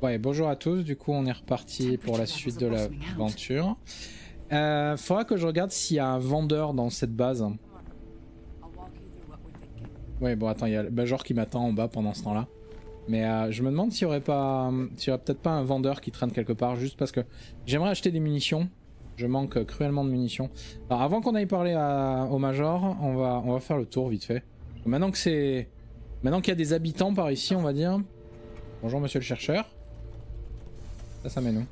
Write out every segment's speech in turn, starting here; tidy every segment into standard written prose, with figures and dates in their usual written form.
Ouais, bonjour à tous, du coup on est reparti pour la suite de l'aventure. Faudra que je regarde s'il y a un vendeur dans cette base. Ouais, bon attends, il y a le Bajor qui m'attend en bas pendant ce temps-là. Mais je me demande s'il y aurait pas, s'il y aurait peut-être pas un vendeur qui traîne quelque part, juste parce que j'aimerais acheter des munitions. Je manque cruellement de munitions. Alors avant qu'on aille parler au Major, on va faire le tour vite fait. Maintenant qu'il y a des habitants par ici, on va dire. Bonjour monsieur le chercheur. Ça mène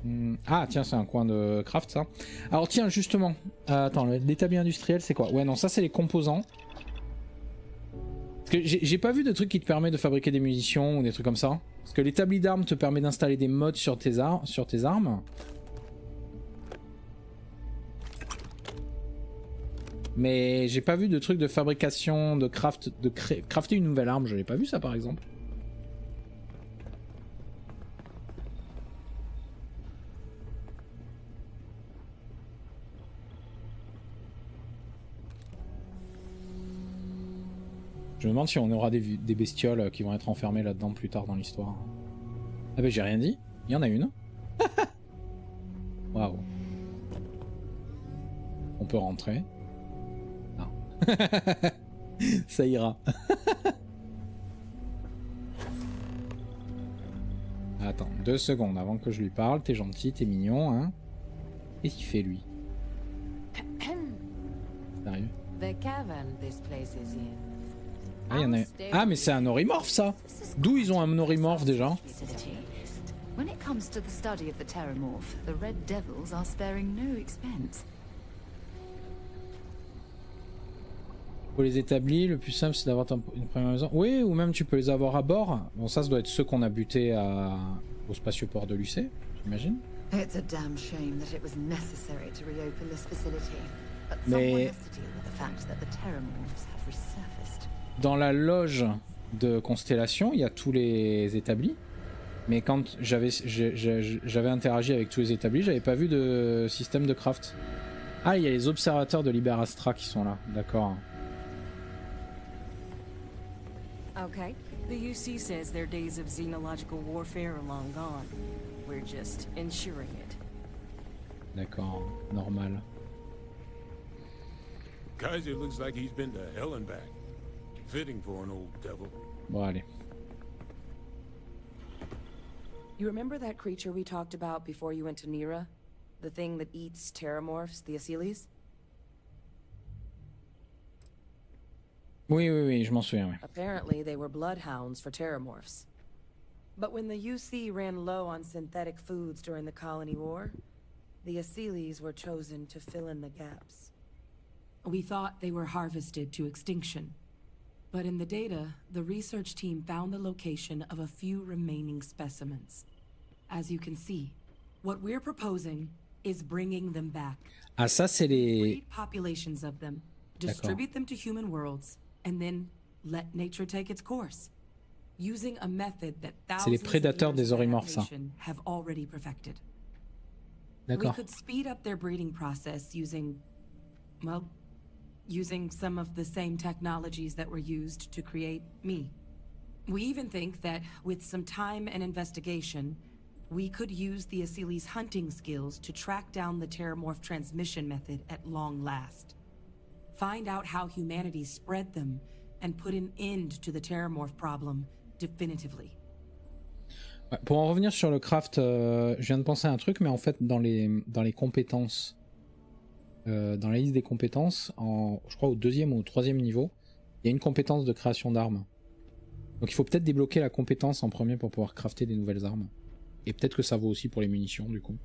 où? Ah tiens, c'est un coin de craft ça. Alors tiens justement, attends, l'établi industriel c'est quoi? Ouais non, ça c'est les composants. Parce que j'ai pas vu de truc qui te permet de fabriquer des munitions ou des trucs comme ça. Parce que l'établi d'armes te permet d'installer des mods sur tes armes. Mais j'ai pas vu de truc de fabrication, de crafter une nouvelle arme, je n'ai pas vu ça par exemple. Je me demande si on aura des bestioles qui vont être enfermées là-dedans plus tard dans l'histoire. Ah bah j'ai rien dit, il y en a une. Waouh. On peut rentrer. Non. Ça ira. Attends, 2 secondes avant que je lui parle. T'es gentil, t'es mignon, hein. Qu'est-ce qu'il fait lui? Sérieux? Ah, y en a... Ah mais c'est un Horrimorphe ça. D'où ils ont un Horrimorphe déjà? When it comes to the study of the Terramorph, the Red Devils are sparing no expense. Pour les établir, le plus simple c'est d'avoir une première maison. Oui, ou même tu peux les avoir à bord. Bon ça doit être ceux qu'on a butés au spatioport de l'UC, j'imagine. It's a damn shame that it was necessary to reopen this facility. But Mais... someone has to deal with the fact that the Terramorphs have resurfaced. Dans la loge de Constellation, il y a tous les établis. Mais quand j'avais interagi avec tous les établis, j'avais pas vu de système de craft. Ah, il y a les observateurs de Liberastra qui sont là, d'accord. Okay, the UC says their days of xenological warfare are long gone. We're just ensuring it. D'accord, normal. Kaiser looks like he's been to hell and back. Fitting for an old devil. Bon, allez. You remember that creature we talked about before you went to Nira? The thing that eats terramorphs, the Asciles? Oui, je m'en souviens, oui. Apparently they were bloodhounds for terramorphs. But when the UC ran low on synthetic foods during the colony war, the Asciles were chosen to fill in the gaps. We thought they were harvested to extinction. But in the data, the research team found the location of a few remaining specimens. As you can see, what we're proposing is bringing them back. Ah, ça c'est les... Breed populations of them, distribute them to human worlds, and then let nature take its course. Using a method that thousands les prédateurs des Horrimorphes, ça. Have already perfected. D'accord. We could speed up their breeding process using, well, using some of the same technologies that were used to create me. We even think that with some time and investigation, we could use the Asciles' hunting skills to track down the Terramorph transmission method at long last. Find out how humanity spread them and put an end to the Terramorph problem definitively. Ouais, pour en revenir sur le craft, je viens de penser à un truc, mais en fait dans les compétences, dans la liste des compétences, je crois au 2e ou au 3e niveau, il y a une compétence de création d'armes. Donc il faut peut-être débloquer la compétence en premier pour pouvoir crafter des nouvelles armes. Et peut-être que ça vaut aussi pour les munitions du coup.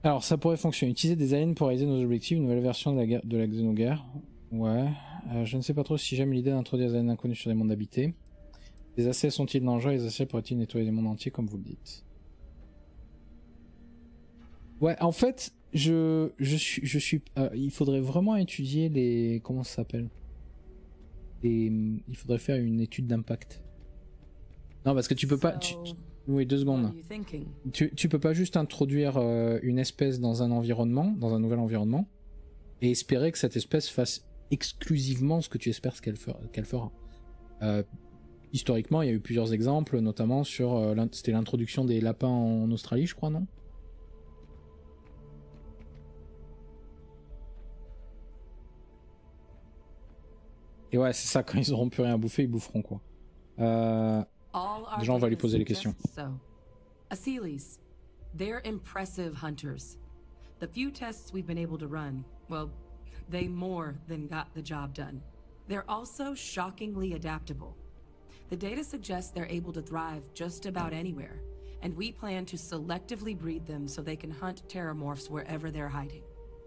Alors ça pourrait fonctionner. Utiliser des aliens pour réaliser nos objectifs, une nouvelle version de la xénoguerre. Ouais. Je ne sais pas trop si j'aime l'idée d'introduire des aliens inconnus sur des mondes habités. Les assets sont-ils dangereux? Les assets pourraient-ils nettoyer les mondes entiers comme vous le dites? Ouais, en fait, je suis il faudrait vraiment étudier les... Comment ça s'appelle? Il faudrait faire une étude d'impact. Non, parce que tu peux pas... Oui, 2 secondes. Tu peux pas juste introduire une espèce dans un environnement, dans un nouvel environnement, et espérer que cette espèce fasse exclusivement ce que tu espères qu'elle fera. historiquement, il y a eu plusieurs exemples, notamment sur c'était l'introduction des lapins en Australie, je crois, non? Et ouais, c'est ça, quand ils auront plus rien à bouffer, ils boufferont quoi. Déjà, on va lui poser les questions. Asciles, they're impressive hunters. The few tests we've been able to run, well, they more than got the job done. They're also shockingly adaptable. The data suggests they're able to thrive just about anywhere, and we plan to selectively breed them so they can hunt terramorphs wherever they're hiding.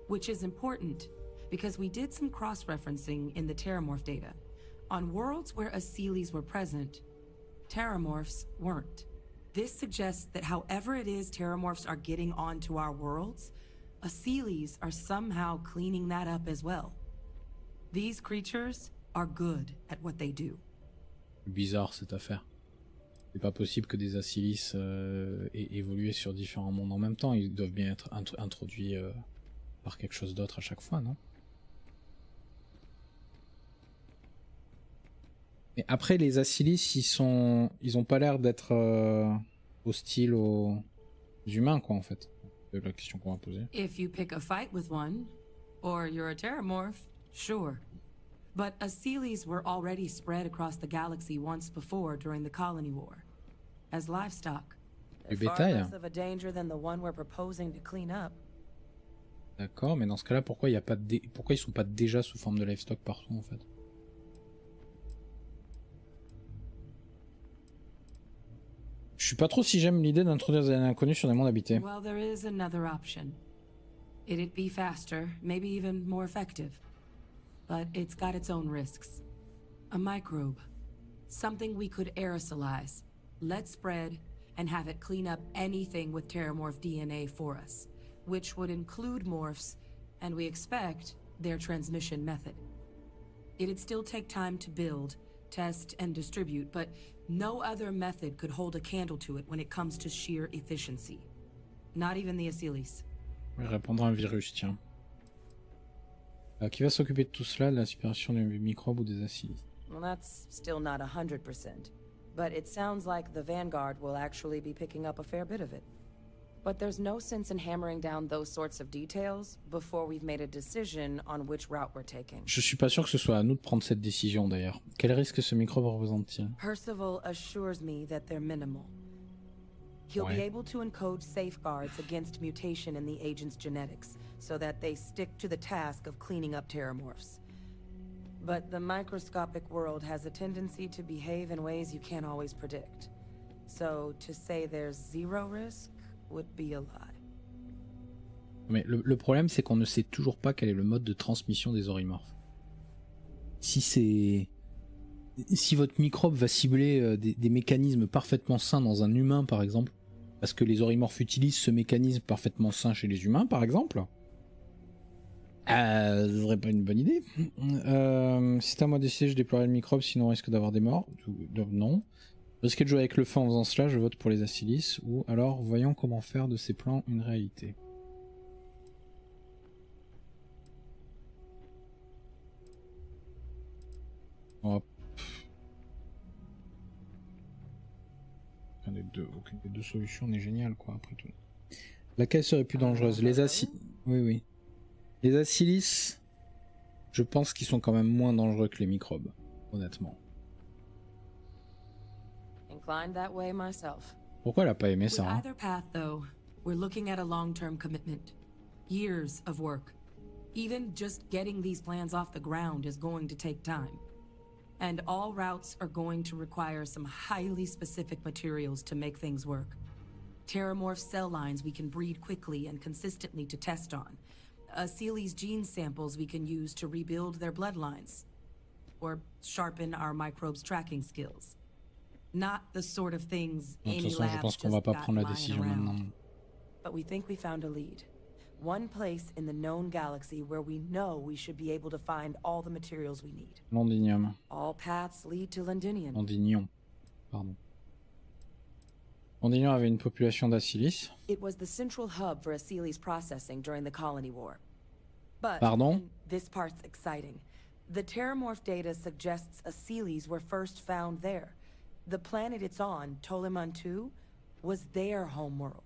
Which is important, because we did some cross-referencing in the terramorph data. On worlds where Asciles were present, terramorphs weren't. This suggests that however it is terramorphs are getting onto our worlds, Asciles are somehow cleaning that up as well. These creatures are good at what they do. Bizarre cette affaire. C'est pas possible que des Asciles aient évolué sur différents mondes en même temps. Ils doivent bien être introduits par quelque chose d'autre à chaque fois, non? Mais après, les Asciles, ils ont pas l'air d'être hostiles aux humains, quoi, en fait. C'est la question qu'on va poser. If you pick a fight with one, or you're a terramorph, sure. But Asciles were already spread across the galaxy once before during the colony war, as livestock. Du bétail. D'accord, mais dans ce cas-là, pourquoi il y a pas pourquoi ils sont pas déjà sous forme de livestock partout, en fait? Je suis pas trop si j'aime l'idée d'introduire des inconnus sur des mondes habités. Well, there is another option. It'd be faster, maybe even more effective. But it's got its own risks. A microbe. Something we could aerosolize, let spread, and have it clean up anything with terramorph DNA for us. Which would include morphs, and we expect their transmission method. It'd still take time to build, test, and distribute, but no other method could hold a candle to it when it comes to sheer efficiency. Not even the Asciles. Il répondra un virus, tiens. Qui va s'occuper de tout cela, de l'aspiration des microbes ou des Asciles? Well, that's still not 100%. But it sounds like the Vanguard will actually be picking up a fair bit of it. But there's no sense in hammering down those sorts of details before we've made a decision on which route we're taking. Je suis pas sûr que ce soit à nous de prendre cette décision d'ailleurs. Quel risque ce microbe représente-t-il? Percival assures me that they're minimal. He'll be able to encode safeguards against mutation in the agent's genetics, so that they stick to the task of cleaning up terramorphs. But the microscopic world has a tendency to behave in ways you can't always predict. So to say there's zero risk would be a lie. Mais le problème, c'est qu'on ne sait toujours pas quel est le mode de transmission des Horrimorphes. Si votre microbe va cibler des mécanismes parfaitement sains dans un humain, par exemple, parce que les Horrimorphes utilisent ce mécanisme parfaitement sain chez les humains, par exemple, ce serait pas une bonne idée. Si c'est à moi de décider, je déploierai le microbe, sinon on risque d'avoir des morts. Non. Risquer de jouer avec le feu en faisant cela, je vote pour les Asciles, ou alors voyons comment faire de ces plans une réalité. Oh. Aucune des deux solutions n'est géniale, quoi, après tout. Laquelle serait plus dangereuse? Les Asciles. Oui. Les Asciles, je pense qu'ils sont quand même moins dangereux que les microbes, honnêtement. Pourquoi elle a pas aimé ça, hein? Either path, though, we're looking at a long-term commitment. Years of work. Even just getting these plans off the ground is going to take time. And all routes are going to require some highly specific materials to make things work. Terramorph cell lines we can breed quickly and consistently to test on. Asciles gene samples we can use to rebuild their bloodlines. Or sharpen our microbes tracking skills. Not the sort of things any labs just got lying around. But we think we found a lead. One place in the known galaxy where we know we should be able to find all the materials we need. Londinion. All paths lead to Londinion. Londinion. Pardon. Londinion avait une population d'Asciles. It was the central hub for Asciles processing during the colony war. But Pardon? This part's exciting. The terramorph data suggests Asciles were first found there, The planet it's on, Toliman 2, was their homeworld.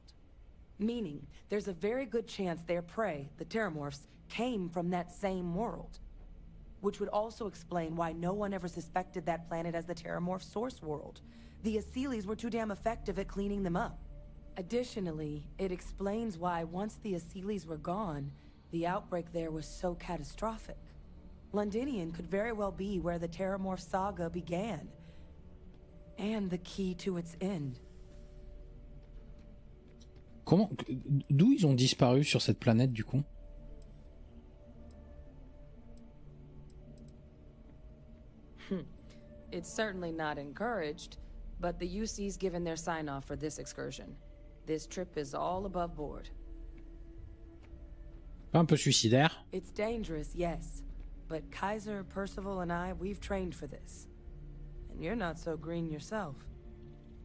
Meaning, there's a very good chance their prey, the Terramorphs, came from that same world. Which would also explain why no one ever suspected that planet as the Terramorph source world. The Asilies were too damn effective at cleaning them up. Additionally, it explains why once the Asilies were gone, the outbreak there was so catastrophic. Londinion could very well be where the Terramorph saga began. And the key to its end. Comment... D'où ils ont disparu sur cette planète du coup? It's certainly not encouraged, but the UC's given their sign-off for this excursion. This trip is all above board. Pas un peu suicidaire? It's dangerous, yes. But Kaiser, Percival, and I, we've trained for this. And you're not so green yourself.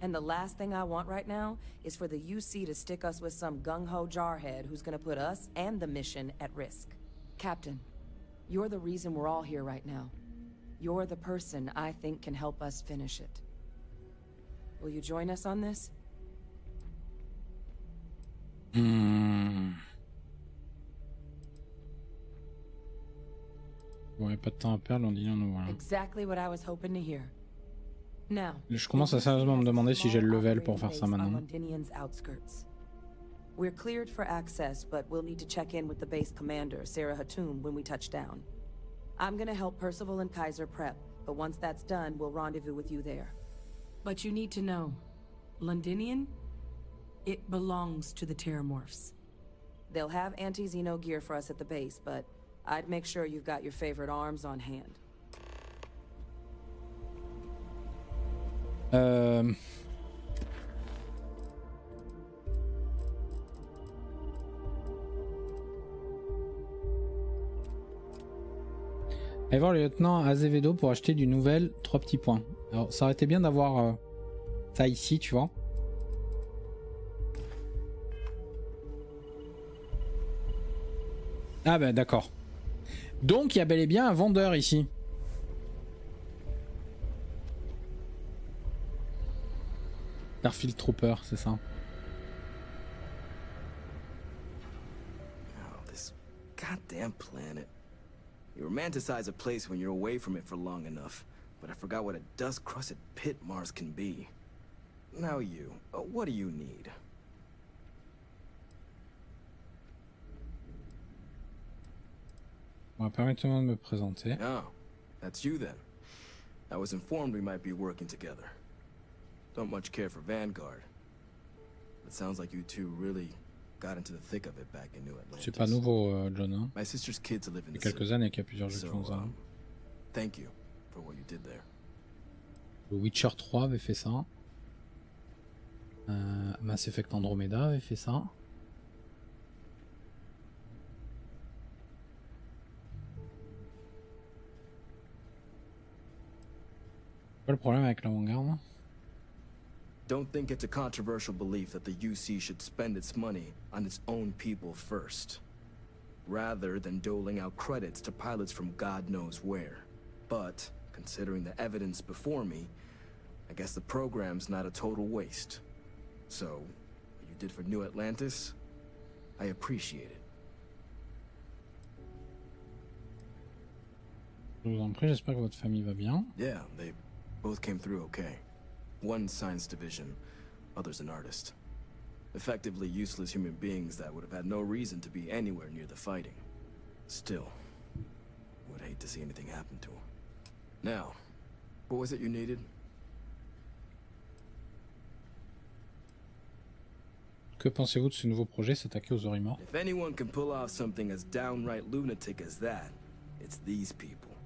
And the last thing I want right now is for the UC to stick us with some gung-ho jarhead who's gonna put us and the mission at risk. Captain, you're the reason we're all here right now. You're the person I think can help us finish it. Will you join us on this? Ouais, pas de temps à perdre, Londinion nous voilà. Exactly what I was hoping to hear. Now, Je commence à sérieusement me demander si j'ai le level pour faire ça maintenant. Londinion's outskirts. We're cleared for access, but we'll need to check in with the base commander, Sarah Hatum, when we touch down. I'm gonna help Percival and Kaiser prep, but once that's done, we'll rendezvous with you there. But you need to know, Londinion, it belongs to the Terramorphs. They'll have anti-Xeno gear for us at the base, but I'd make sure you've got your favorite arms on hand. Allez voir le lieutenant Azevedo pour acheter du nouvel 3 petits points. Alors ça aurait été bien d'avoir ça ici, tu vois. Ah ben d'accord. Donc il y a bel et bien un vendeur ici. Starfield Trooper, c'est ça. Oh, this goddamn planet. You romanticize a place when you're away from it for long enough, but I forgot what a dust-crusted pit Mars can be. Now you, what do you need? Bon, permettez-moi de me présenter. Oh, that's you then. I was informed we might be working together. Don't much care for Vanguard. It sounds like you two really got into the thick of it back in New Atlantis. C'est pas nouveau, John. Hein. My sister's kids live in Il y the a quelques city. années qu'il y a plusieurs jeux qui font ça. Thank you for what you did there. Le Witcher 3 avait fait ça. Mass Effect Andromeda avait fait ça. Pas le problème avec l'avant-garde. Don't think it's a controversial belief that the UC should spend its money on its own people first, rather than doling out credits to pilots from God knows where. But, considering the evidence before me, I guess the program's not a total waste. So, what you did for New Atlantis, I appreciate it. Je vous en prie, j'espère que votre famille va bien. Yeah, they both came through okay. One science division, other's an artist. Effectively useless human beings that would have had no reason to be anywhere near the fighting. Still, would hate to see anything happen to them. Now, what was it you needed? Que pensez-vous de ce nouveau projet, s'attaquer aux Horrimorphes? If anyone can pull off something as downright lunatic as that, it's these people.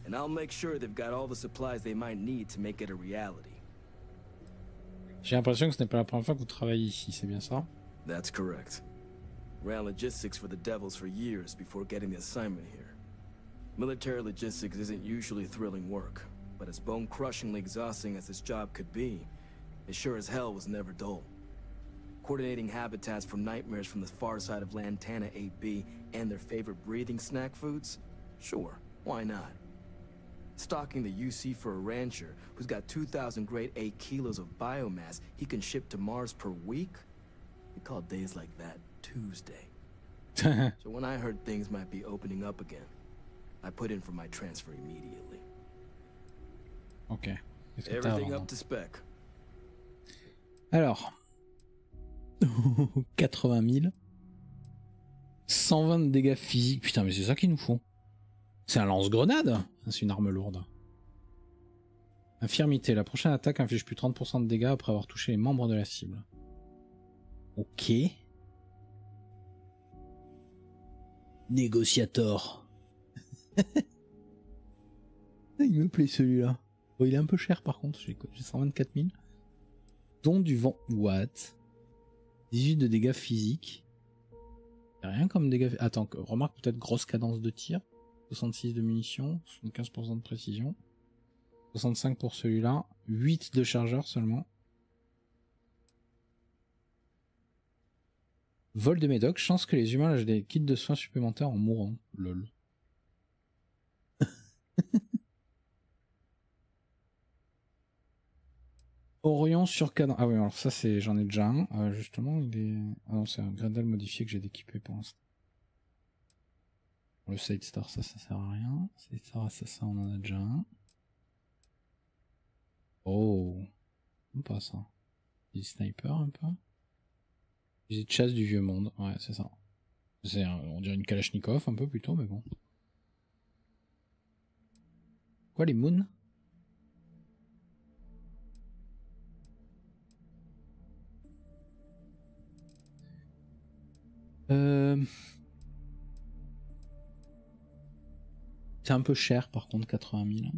And I'll make sure they've got all the supplies they might need to make it a reality. J'ai l'impression que ce n'est pas la première fois que vous travaillez ici, c'est bien ça? That's correct. Ran logistics for the Devils for years before getting the assignment here. Military logistics isn't usually thrilling work, but as bone-crushingly exhausting as this job could be, it sure as hell was never dull. Coordinating habitats from nightmares from the far side of Lantana 8B and their favorite breathing snack foods? Sure, why not? Stocking the UC for a rancher who's got 2,000 grade A kilos of biomass he can ship to Mars per week? We call days like that Tuesday. So when I heard things might be opening up again, I put in for my transfer immediately. Ok. Everything up to spec. Alors. 80 000. 120 de dégâts physiques. Putain, mais c'est ça qu'il nous faut. C'est un lance-grenade. C'est une arme lourde. Infirmité. La prochaine attaque inflige plus 30% de dégâts après avoir touché les membres de la cible. Ok. Négociator. Il me plaît celui-là. Bon, il est un peu cher par contre. J'ai 124 000. Don du vent. What? 18 de dégâts physiques. Y'a rien comme dégâts. Attends, remarque peut-être grosse cadence de tir. 66 de munitions. 75% de précision. 65 pour celui-là. 8 de chargeur seulement. Vol de médoc. Chance que les humains lâchent des kits de soins supplémentaires en mourant. Lol. Orion sur cadran. Ah oui, alors ça c'est, j'en ai déjà un. Justement, il est. Ah non, c'est un Grendel modifié que j'ai d'équiper pour l'instant. Le Side Star, ça sert à rien. Side Star, ça on en a déjà un. Oh, pas ça. Des snipers un peu. Des chasse du vieux monde. Ouais, c'est ça. C'est, on dirait une Kalachnikov un peu plutôt, mais bon. Quoi les moons? C'est un peu cher par contre, 80 000.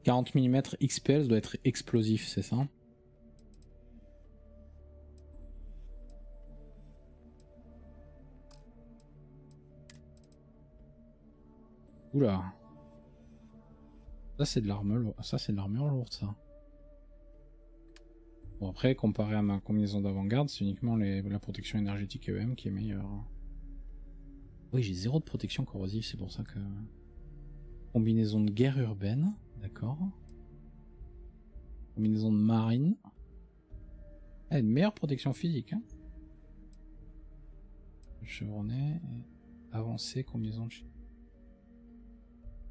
40 mm XPL doit être explosif, c'est ça? Oula. Ça c'est de l'armure, lourde ça. Bon après comparé à ma combinaison d'avant-garde, c'est uniquement la protection énergétique EM qui est meilleure. Oui, j'ai 0 de protection corrosive, c'est pour ça que... Combinaison de guerre urbaine, d'accord. Combinaison de marine. Ah, une meilleure protection physique. Hein. Chevronnet, avancé, combinaison de...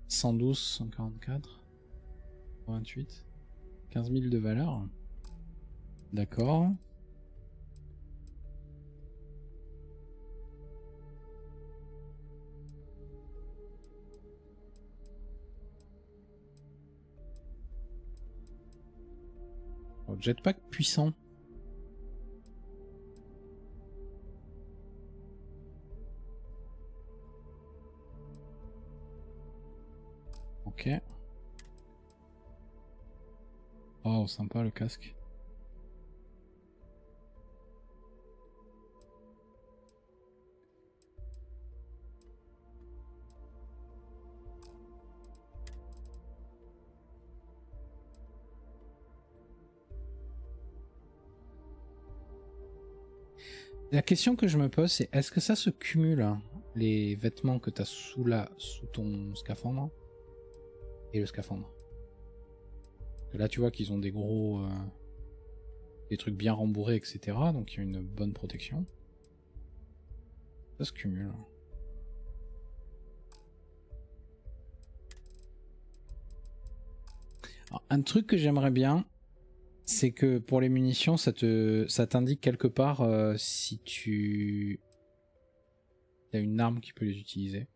112, 144, 28, 15 000 de valeur. D'accord. Oh, jetpack puissant. Ok. Oh, sympa le casque. La question que je me pose, c'est est-ce que ça se cumule, hein, les vêtements que tu as sous ton scaphandre et le scaphandre? Et là, tu vois qu'ils ont des gros... des trucs bien rembourrés, etc. Donc il y a une bonne protection. Ça se cumule. Alors, un truc que j'aimerais bien, c'est que pour les munitions, ça t'indique quelque part si tu as une arme qui peut les utiliser.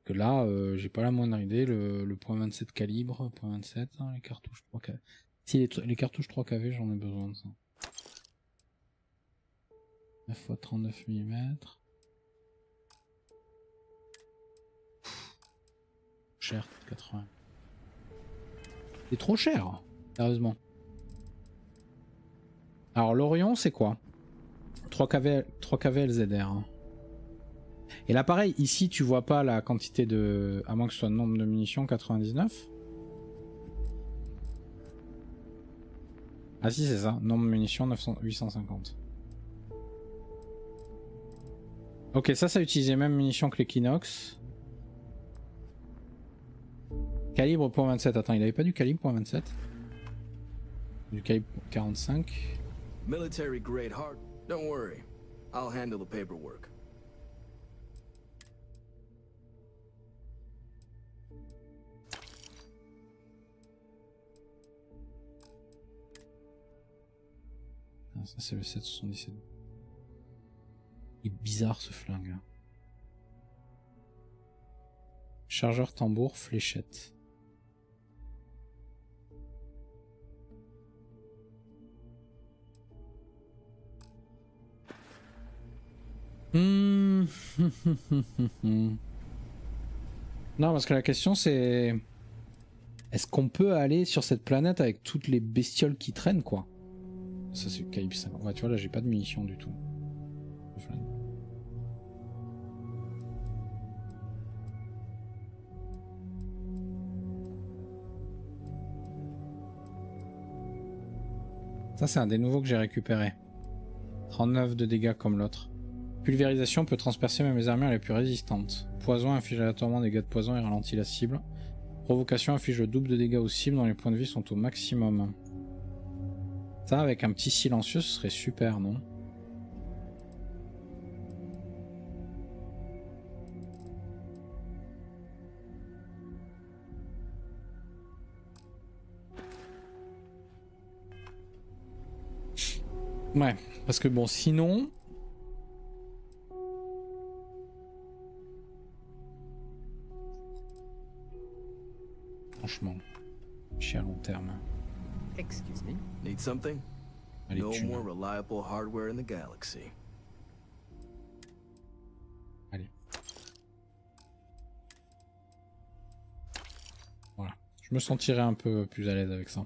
Que là, j'ai pas la moindre idée. Le .27 calibre, .27, hein, les cartouches 3 kV. Si les cartouches 3 kV, j'en ai besoin de ça. 9 x 39 mm. Cher, 80. C'est trop cher, sérieusement. Alors l'Orion, c'est quoi? 3 kV LZR. Et là pareil, ici tu vois pas la quantité de... À moins que ce soit le nombre de munitions, 99. Ah si c'est ça, nombre de munitions 850. Ok, ça utilise les mêmes munitions que l'Equinox. Calibre pour 27, attends, il avait pas du calibre pour 27? Du calibre 45. Military grade hard. Don't worry. I'll handle the paperwork. Ah, ça c'est le 777. Il est bizarre ce flingue là. Chargeur tambour, fléchette. Non, parce que la question c'est... Est-ce qu'on peut aller sur cette planète avec toutes les bestioles qui traînent quoi? Ça c'est le calibre 50. Ouais, tu vois là j'ai pas de munitions du tout. Ça c'est un des nouveaux que j'ai récupéré. 39 de dégâts comme l'autre. Pulvérisation peut transpercer même les armures les plus résistantes. Poison inflige aléatoirement des dégâts de poison et ralentit la cible. Provocation inflige le double de dégâts aux cibles dont les points de vie sont au maximum. Ça avec un petit silencieux ce serait super, non? Ouais, parce que bon sinon... Franchement, chez à long terme. Excuse me. Need something? Allez, No thune. more reliable hardware in the galaxy. Allez. Voilà. Je me sentirais un peu plus à l'aise avec ça.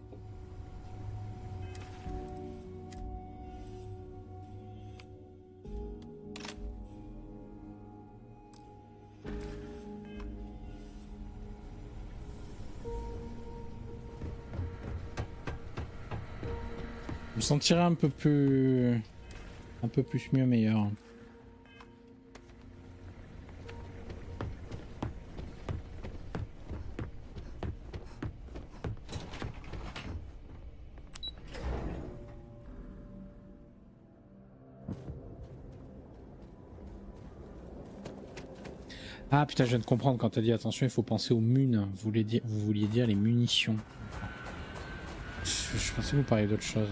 Je me sentirais un peu plus mieux meilleur. Ah putain, je viens de comprendre quand t'as dit attention, il faut penser aux mun. Vous vouliez dire les munitions. Je pensais que vous parliez d'autre chose.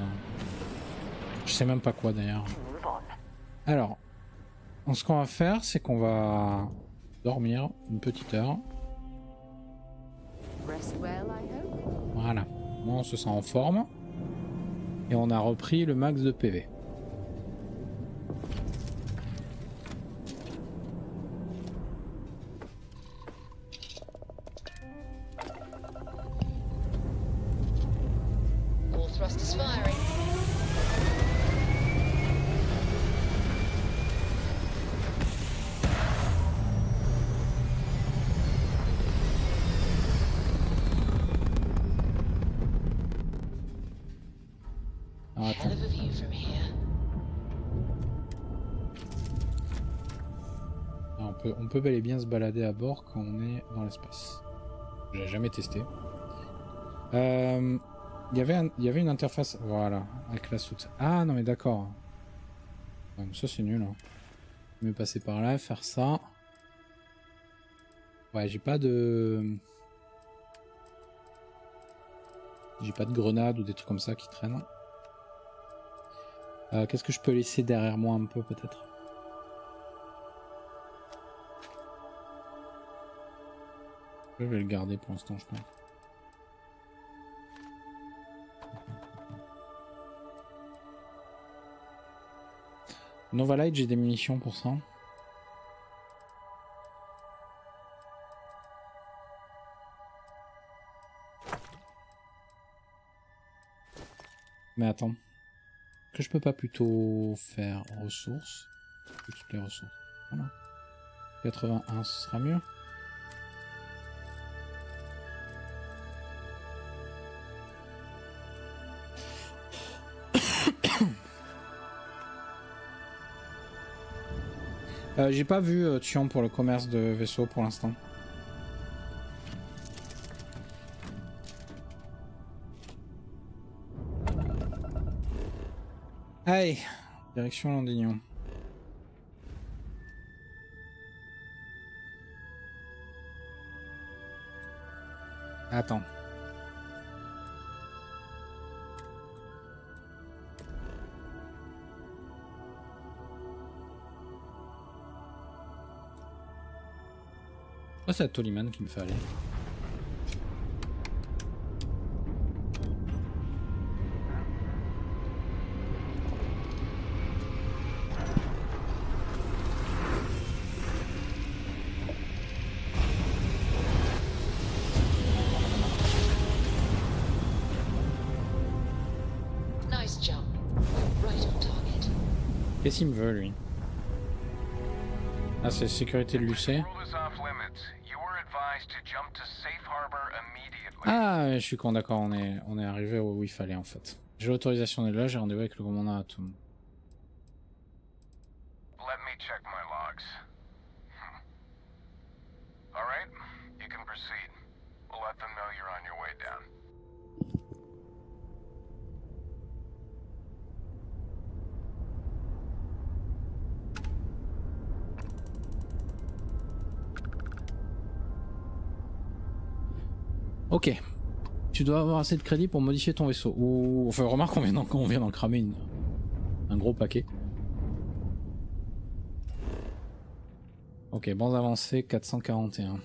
Je sais même pas quoi d'ailleurs. Alors, ce qu'on va faire, c'est qu'on va dormir une petite heure. Voilà. Moi, on se sent en forme. Et on a repris le max de PV. On peut bel et bien se balader à bord quand on est dans l'espace. J'ai jamais testé. Il y avait une interface, voilà, avec la soute. Ah non mais d'accord. Ouais, ça c'est nul. Hein. Je vais passer par là, faire ça. Ouais, j'ai pas de grenades ou des trucs comme ça qui traînent. Qu'est-ce que je peux laisser derrière moi un peu peut-être? Je vais le garder pour l'instant, je pense. Nova Light, j'ai des munitions pour ça. Mais attends. Que je peux pas plutôt faire ressources? Toutes les ressources. Voilà. 81, ce sera mieux. J'ai pas vu Tion pour le commerce de vaisseaux pour l'instant. Allez, direction Londinion. Attends. Oh, c'est à Toliman qu'il me fait aller. Nice jump. Right on target. Qu'est-ce qu'il me veut lui? Ah, c'est sécurité de l'UC. Ah, je suis con, d'accord, on est arrivé où il fallait en fait. J'ai l'autorisation d'être là, j'ai rendez-vous avec le commandant Atom. Let me check my logs. All right, you can proceed. We'll let them know you're on your way down. Ok. Tu dois avoir assez de crédit pour modifier ton vaisseau. Ou enfin, remarque qu'on vient d'en cramer un gros paquet. Ok, bandes avancées 441.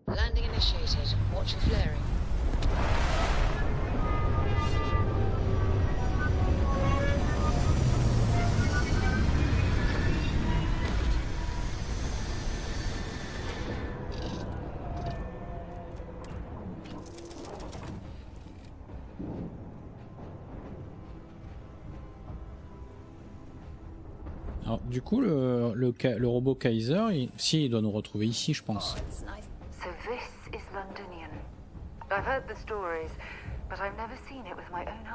Landing initiated. Watch your flaring. Alors, du coup, le robot Kaiser, il doit nous retrouver ici, je pense. So this is Londinion. I've heard the stories, but I've never seen it with my own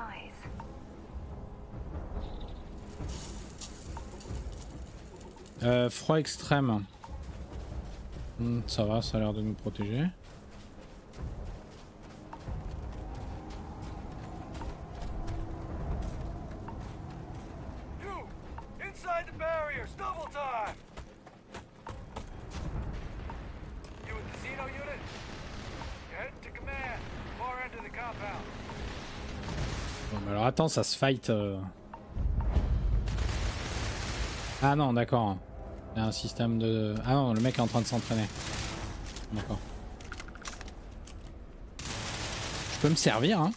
eyes. Froid extrême. Ça va, ça a l'air de nous protéger. Bon, alors attends, ça se fight. Ah non, d'accord. Il y a un système de... Ah non, le mec est en train de s'entraîner. D'accord. Je peux me servir, hein.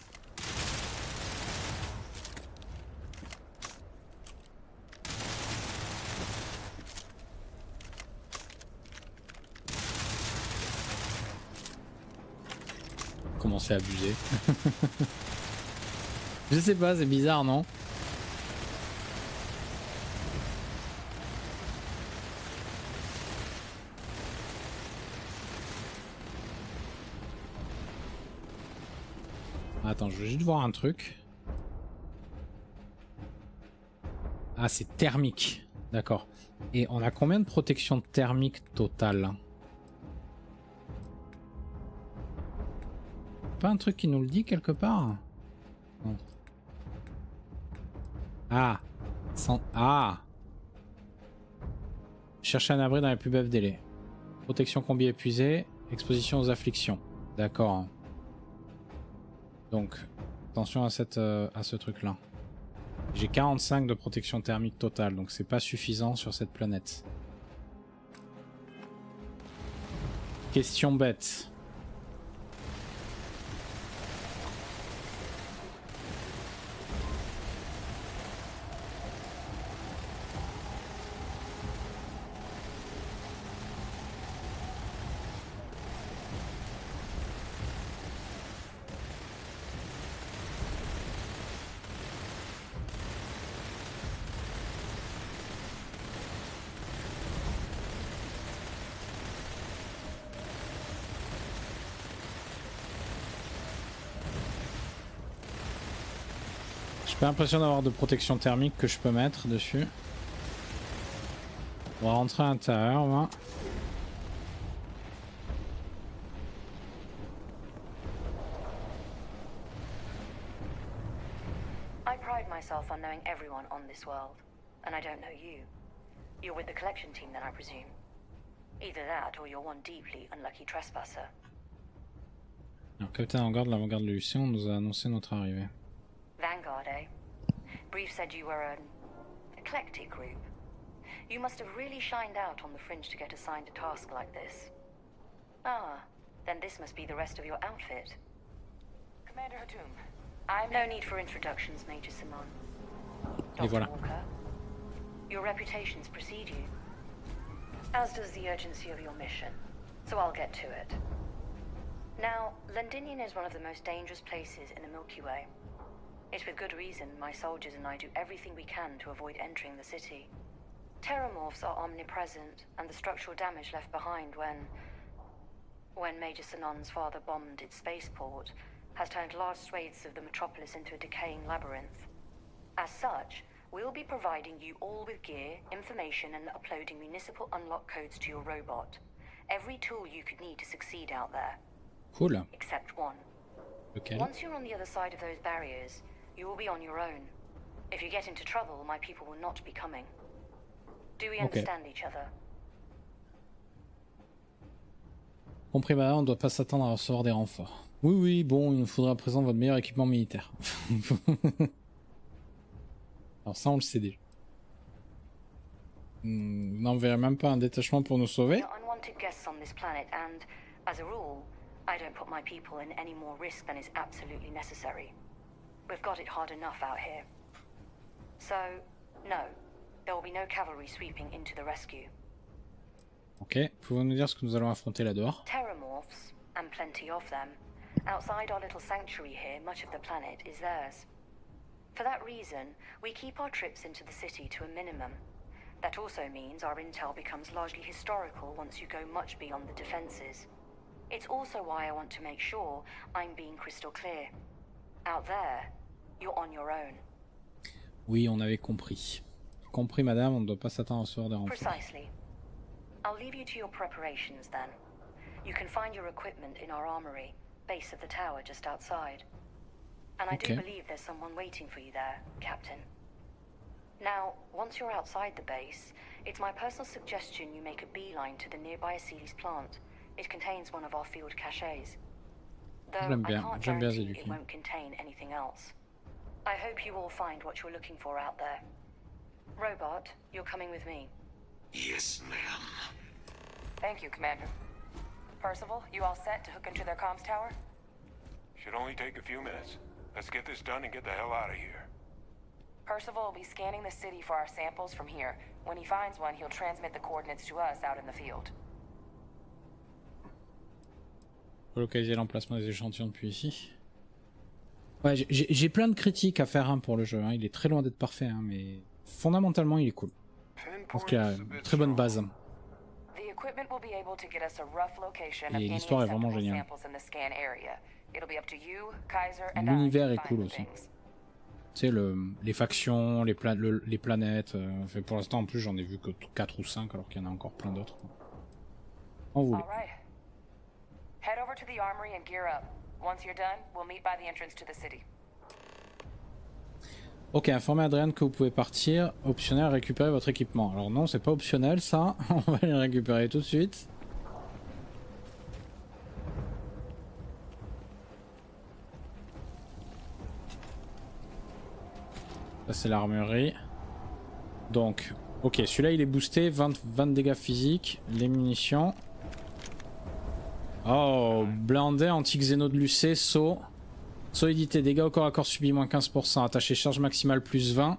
Comment c'est abusé. Je sais pas, c'est bizarre, non? Attends, je veux juste voir un truc. Ah, c'est thermique. D'accord. Et on a combien de protection thermique totale? Pas un truc qui nous le dit quelque part? Non. Ah, ah. Chercher un abri dans les plus brefs délais. Protection combi épuisée. Exposition aux afflictions. D'accord. Donc, attention à ce truc-là. J'ai 45 de protection thermique totale, donc c'est pas suffisant sur cette planète. Question bête. J'ai pas l'impression d'avoir de protection thermique que je peux mettre dessus. On va rentrer à l'intérieur, on va. I pride myself on knowing everyone on this world, and I don't know you. You're with the collection team then, I presume. Either that or you're one deeply unlucky trespasser. Alors, capitaine en garde de l'avant-garde de l'UC, on nous a annoncé notre arrivée. Vanguard, eh? Brief said you were an eclectic group. You must have really shined out on the fringe to get assigned a task like this. Ah, then this must be the rest of your outfit. Commander Hatum, I'm no need for introductions, Major Simon. Et voilà. Walker, your reputations precede you, as does the urgency of your mission, so I'll get to it. Now, Londinion is one of the most dangerous places in the Milky Way. It's with good reason my soldiers and I do everything we can to avoid entering the city. Terramorphs are omnipresent, and the structural damage left behind when Major Sinon's father bombed its spaceport has turned large swathes of the metropolis into a decaying labyrinth. As such, we'll be providing you all with gear, information, and uploading municipal unlock codes to your robot. Every tool you could need to succeed out there. Cool. Except one. Okay. Once you're on the other side of those barriers, you will be on your own. If you get into trouble, my people will not be coming. Do we understand each other? Compris, madame, on ne doit pas s'attendre à recevoir des renforts. Oui, oui, bon, il nous faudra à présent votre meilleur équipement militaire. Alors ça, on le sait déjà. Vous n'enverrez même pas un détachement pour nous sauver? Unwanted guests on this planet, and as a rule, I don't put my people in any more risk than is absolutely necessary. We've got it hard enough out here. So, no, there will be no cavalry sweeping into the rescue. Ok, pouvez-vous nous dire ce que nous allons affronter là dehors? Terramorphs, and plenty of them. Outside our little sanctuary here, much of the planet is theirs. For that reason, we keep our trips into the city to a minimum. That also means our intel becomes largely historical once you go much beyond the defenses. It's also why I want to make sure I'm being crystal clear. Out there, you're on your own. Oui, on avait compris. Compris, madame, on ne doit pas s'attendre à recevoir des renforts. Precisely. I'll leave you to your preparations then. You can find your equipment in our armory, base of the tower just outside. And I do believe there's someone waiting for you there, Captain. Now, once you're outside the base, it's my personal suggestion you make a beeline to the nearby Assurez plant. It contains one of our field caches. Though I can't guarantee it won't contain anything else. I hope you all find what you're looking for out there. Robot, you're coming with me. Yes, ma'am. Thank you, Commander. Percival, you all set to hook into their comms tower? Should only take a few minutes. Let's get this done and get the hell out of here. Percival will be scanning the city for our samples from here. When he finds one, he'll transmit the coordinates to us out in the field. Localiser l'emplacement des échantillons depuis ici. Ouais, j'ai plein de critiques à faire pour le jeu. Hein. Il est très loin d'être parfait, hein, mais fondamentalement, il est cool. Je pense qu'il a une très bonne base. Et l'histoire est vraiment géniale. L'univers est cool aussi. Tu sais, les factions, les planètes. Pour l'instant, en plus, j'en ai vu que 4 ou 5, alors qu'il y en a encore plein d'autres. En voulez. Head over to the armory and gear up. Once you're done, we'll meet by the entrance to the city. Ok, informez Adrien que vous pouvez partir. Optionnel, récupérer votre équipement. Alors non, c'est pas optionnel ça. On va les récupérer tout de suite. Ça c'est l'armurerie. Donc, ok, celui-là il est boosté, 20 dégâts physiques, les munitions. Oh, blindé, anti-xéno de l'UC, saut. Solidité, dégâts au corps à corps subis, moins 15%. Attaché, charge maximale, plus 20.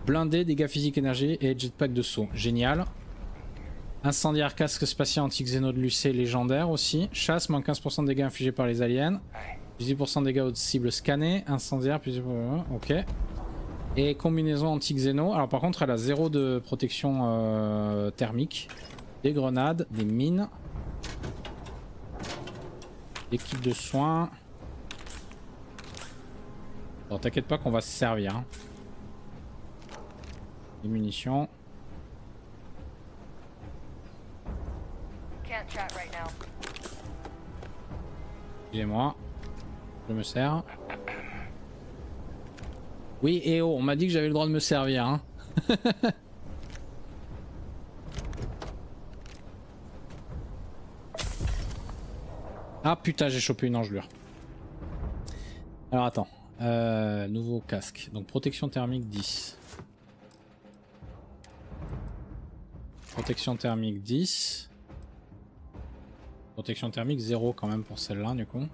Blindé, dégâts physiques, énergie et jetpack de saut. Génial. Incendiaire, casque spatial, anti-xéno de l'UC, légendaire aussi. Chasse, moins 15% de dégâts infligés par les aliens. Plus 10% de dégâts aux cibles scannées. Incendiaire, plus 10%. Ok. Et combinaison anti-xéno. Alors par contre, elle a 0 de protection thermique. Des grenades, des mines. Des kits de soins. Bon, t'inquiète pas qu'on va se servir. Hein. Les munitions. Can't chat right now. Excusez-moi. Je me sers. Oui, et oh, on m'a dit que j'avais le droit de me servir, hein. Ah putain, j'ai chopé une engelure. Alors attends. Nouveau casque. Donc protection thermique 10. Protection thermique 10. Protection thermique 0 quand même pour celle-là du coup.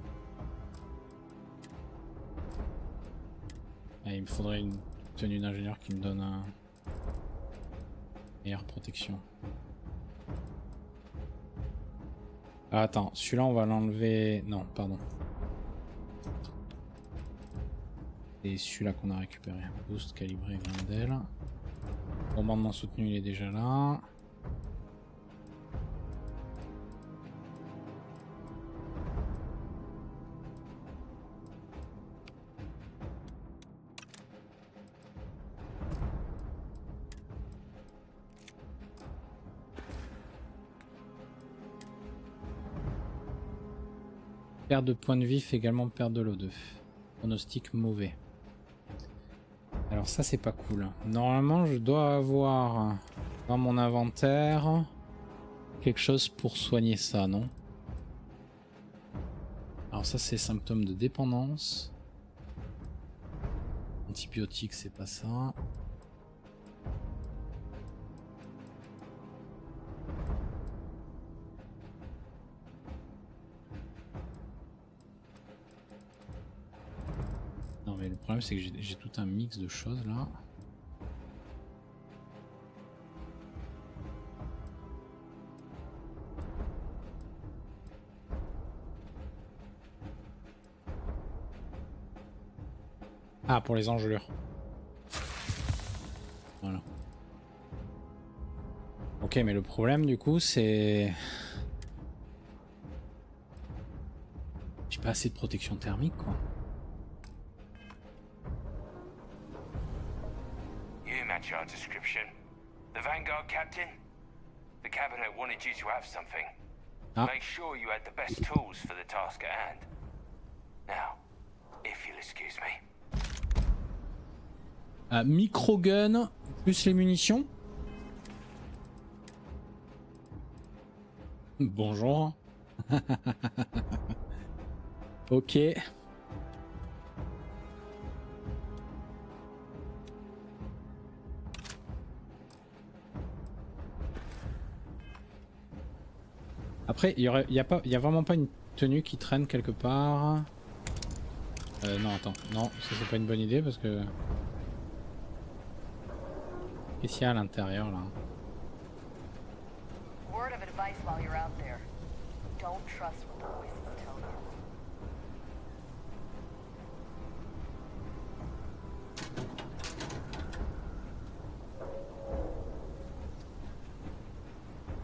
Ah, il me faudrait une tenue d'ingénieur qui me donne un meilleure protection. Ah, attends, celui-là on va l'enlever. Non, pardon. Et celui-là qu'on a récupéré. Boost calibré Grendel. Bombardement soutenu, il est déjà là. Perte de points de vie fait également perte de l'O2. Pronostic mauvais. Alors ça c'est pas cool. Normalement je dois avoir dans mon inventaire quelque chose pour soigner ça, non? Alors ça c'est symptômes de dépendance. Antibiotiques c'est pas ça. Non mais le problème c'est que j'ai tout un mix de choses là. Ah, pour les engelures. Voilà. Ok, mais le problème du coup c'est... J'ai pas assez de protection thermique quoi. Your description. The Vanguard captain? The cabinet wanted you to have something. Make sure you had the best tools for the task at hand. Now, if you'll excuse me. Micro-gun plus les munitions. Bonjour. Ok. Après, il y a vraiment pas une tenue qui traîne quelque part. Non, attends. Non, ça c'est pas une bonne idée parce que... Qu'est-ce qu'il y a à l'intérieur là? Word of advice while you're out there. Don't trust what the voices tell you.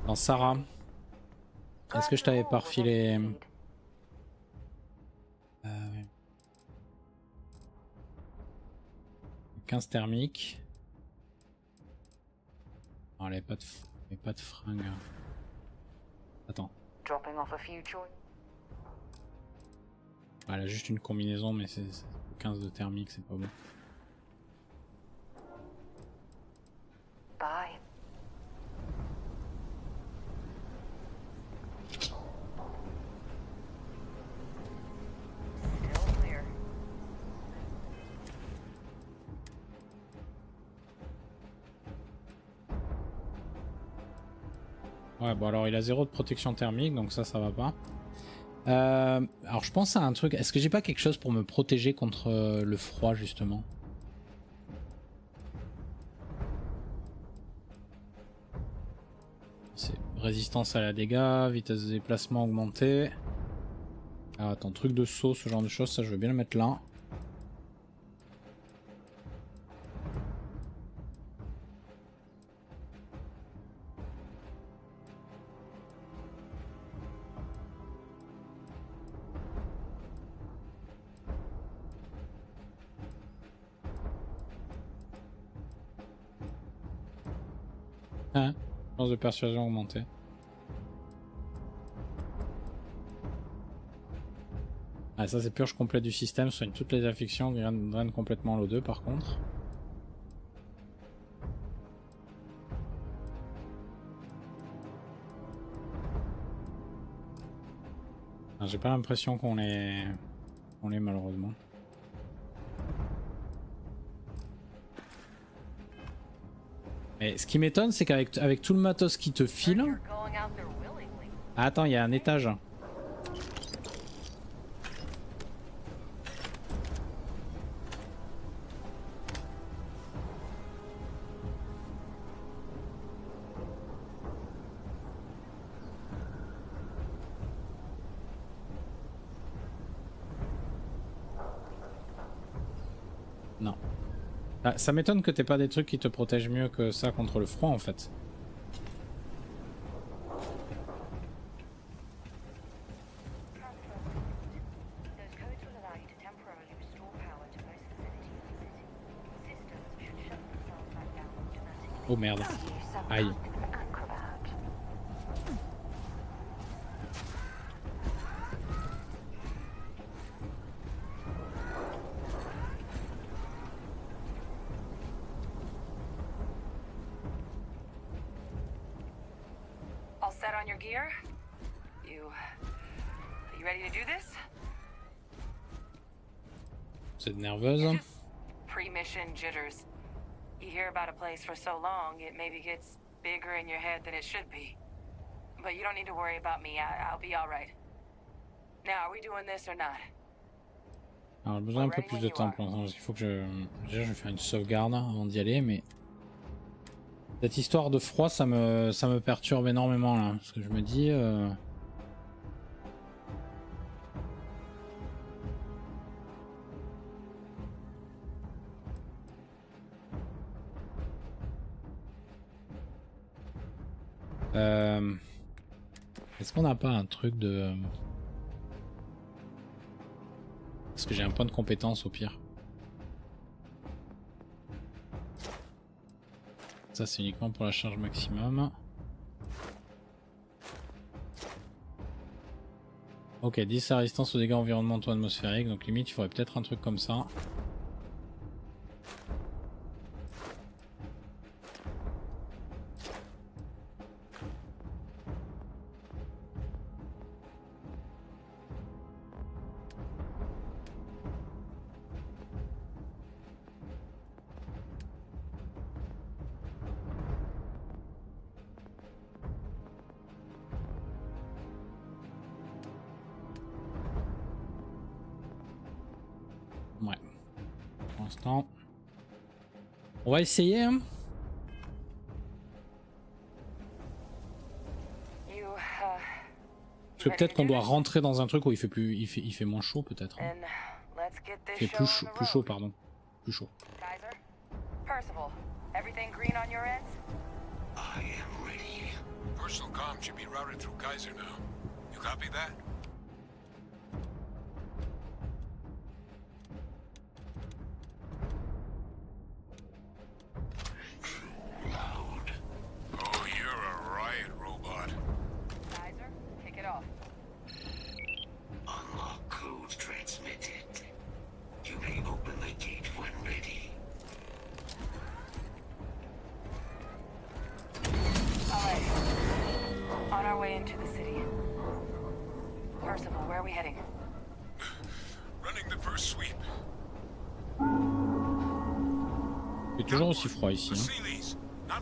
Dans Sarah. Est-ce que je t'avais pas refilé... Ouais. 15 thermiques. Oh, elle avait pas de fringue. Attends. Elle a juste une combinaison, mais c'est 15 de thermique, c'est pas bon. Bye. Ouais, bon alors il a 0 de protection thermique, donc ça va pas. Alors je pense à un truc, est-ce que j'ai pas quelque chose pour me protéger contre le froid justement? C'est résistance à la dégâts, vitesse de déplacement augmentée. Ah, attends, truc de saut, ce genre de choses, ça je veux bien le mettre là. Hein? Chance de persuasion augmentée. Ah, ça c'est purge complète du système, soigne toutes les affections, draine complètement l'O2 par contre. J'ai pas l'impression qu'on l'ait malheureusement. Mais ce qui m'étonne, c'est qu'avec tout le matos qui te file... Ah, attends, il y a un étage. Non. Ah, ça m'étonne que t'aies pas des trucs qui te protègent mieux que ça contre le froid en fait. Oh merde. Aïe. C'est nerveuse. Pre-mission jitters. You hear about a place for so long, it maybe gets bigger in your head than it should be. But you don't need to worry about me. I'll be all right. Now, are we doing this or not? Alors, j'ai besoin un peu plus de temps pour l'instant, parce qu'il faut que déjà je vais faire une sauvegarde avant d'y aller, mais cette histoire de froid, ça me perturbe énormément là, parce que je me dis. Est-ce qu'on n'a pas un truc de... Est-ce que j'ai un point de compétence au pire? Ça c'est uniquement pour la charge maximum. Ok, 10 à résistance aux dégâts environnementaux atmosphériques, donc limite il faudrait peut-être un truc comme ça. Ouais. Pour l'instant. On va essayer. Hein. Parce que peut-être qu'on doit rentrer dans un truc où il fait plus, il fait moins chaud peut-être. Hein. Il fait plus chaud pardon. Plus chaud. I am ready. Personal comm should be routed through Kaiser now. You copy that? Loud. Oh, you're a riot robot. Kaiser, kick it off. Unlock code transmitted. You may open the gate when ready. Alright. On our way into the city. Percival, where are we heading? Running the first sweep. Il fait toujours aussi froid ici. Hein.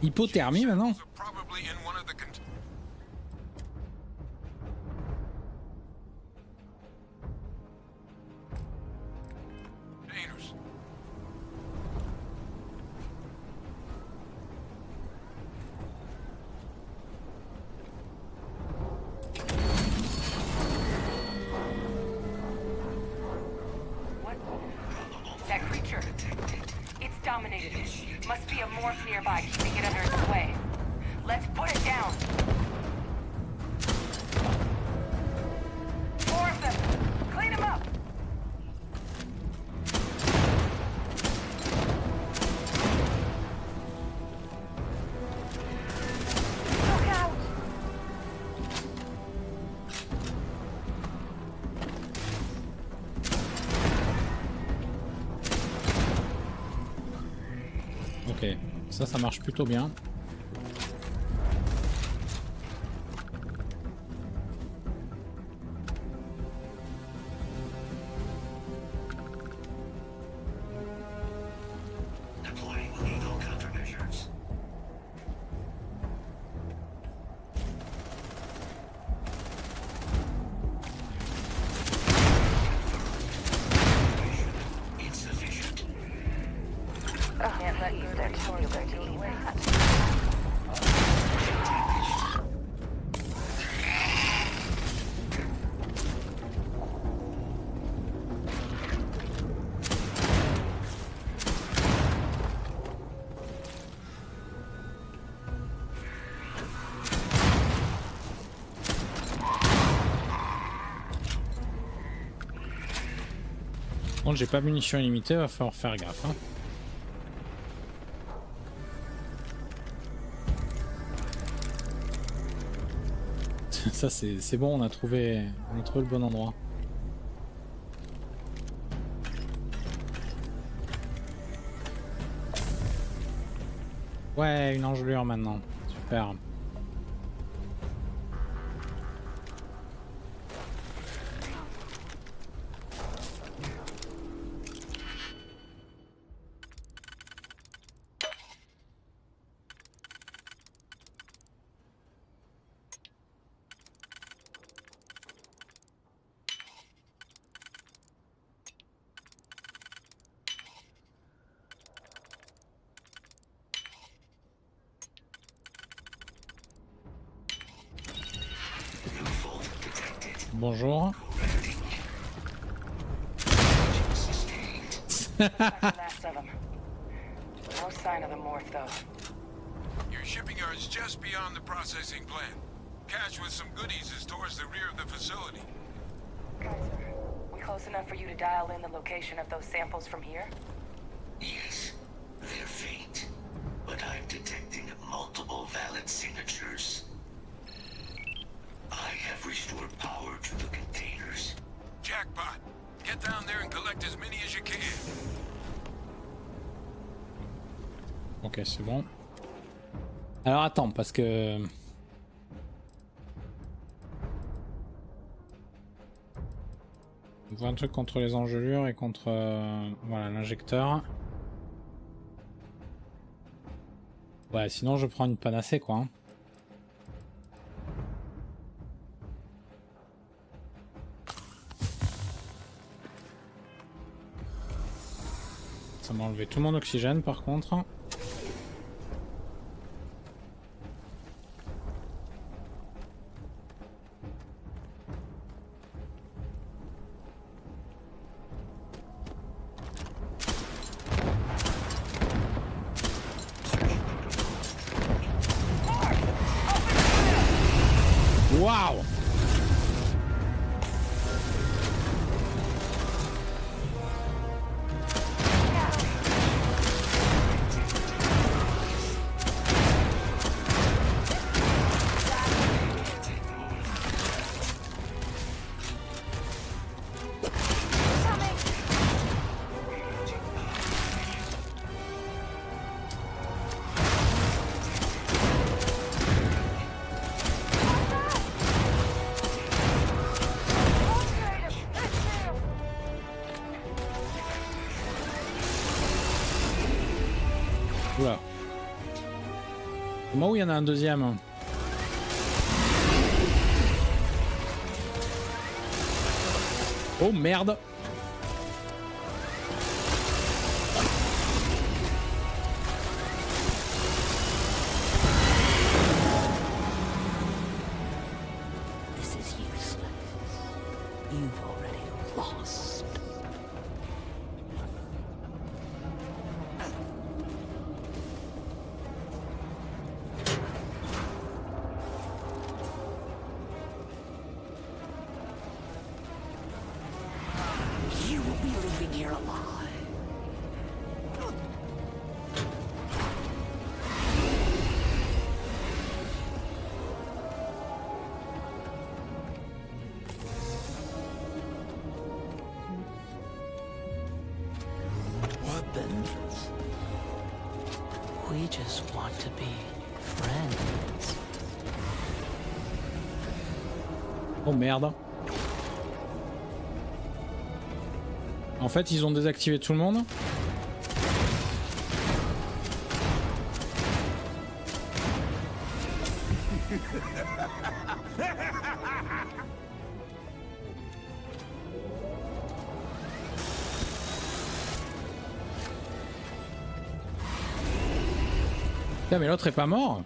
Hypothermie maintenant. Must be a morph nearby, keeping it under its sway. Let's put it down. Morph them! Clean them up! Ça marche plutôt bien. Bon, j'ai pas munitions illimitées, va falloir faire gaffe. Hein. Ça c'est bon, on a trouvé le bon endroit. Ouais, une engelure maintenant. Super. Bonjour. No sign of the morph though. Your shipping yard's just beyond the processing plant. Cache with some goodies is towards the rear of the facility. Kaiser, we close enough for you to dial in the location of those samples from here? Yes, they're faint, but I'm detecting multiple valid signatures. I have restored power to the containers. Jackpot! Get down there and collect as many as you can. Ok, c'est bon. Alors attends, parce que... On voit un truc contre les engelures et contre voilà, l'injecteur. Ouais, sinon je prends une panacée quoi. Hein. Ça m'a enlevé tout mon oxygène par contre. Waouh! Oula. Comment où il y en a un deuxième? Oh merde. This is useless. You've already lost. We just want to be friends. Oh merde. En fait, ils ont désactivé tout le monde. Putain, mais l'autre est pas mort.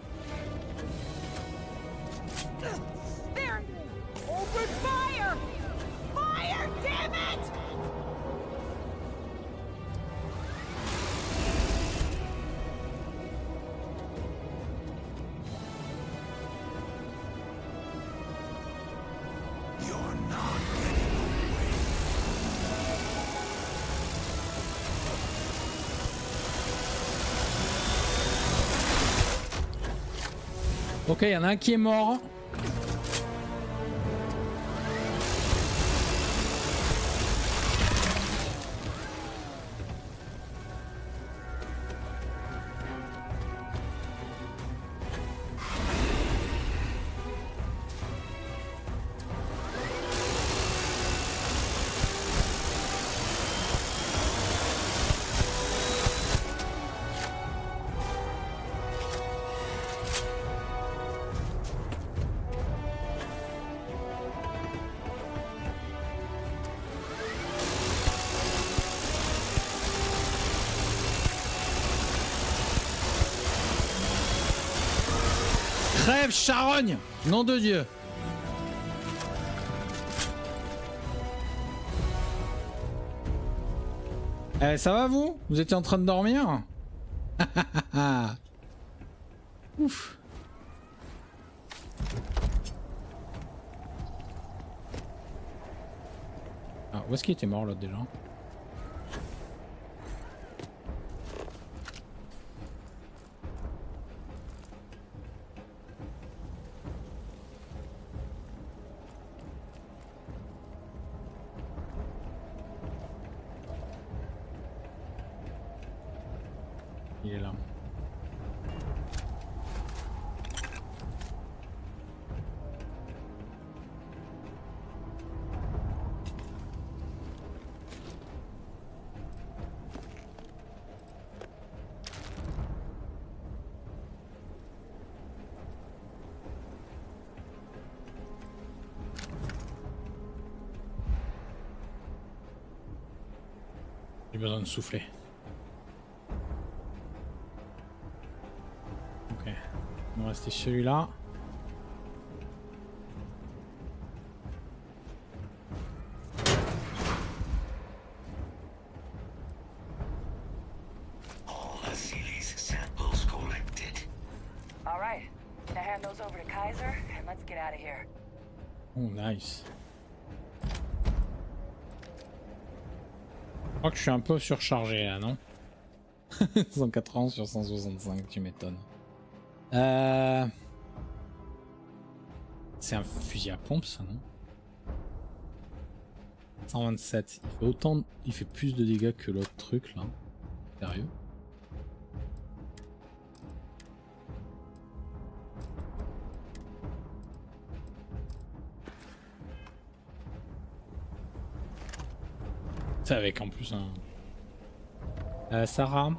Ok, il y en a un qui est mort. Crève, charogne! Nom de Dieu! Eh, ça va vous? Vous étiez en train de dormir? Ouf! Ah, où est-ce qu'il était mort l'autre déjà? Il est là. J'ai besoin de souffler. Ok, il va rester celui-là. Oh, nice. Je crois que je suis un peu surchargé là, non? 180 sur 165, tu m'étonnes. C'est un fusil à pompe ça, non? 127. Il fait autant... Il fait plus de dégâts que l'autre truc là. Sérieux? C'est avec en plus un... Sarah,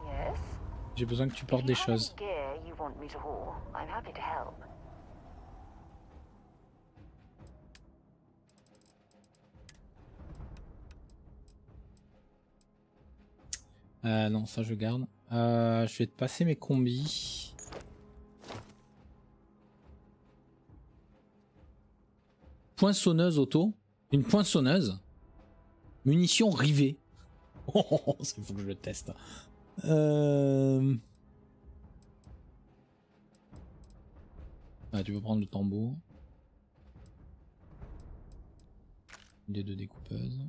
j'ai besoin que tu portes des choses. Non, ça je garde. Je vais te passer mes combis. Poinçonneuse auto. Une poinçonneuse. Munitions rivées. Oh, il faut que je le teste. Ah, tu peux prendre le tambour. Des deux découpeuses.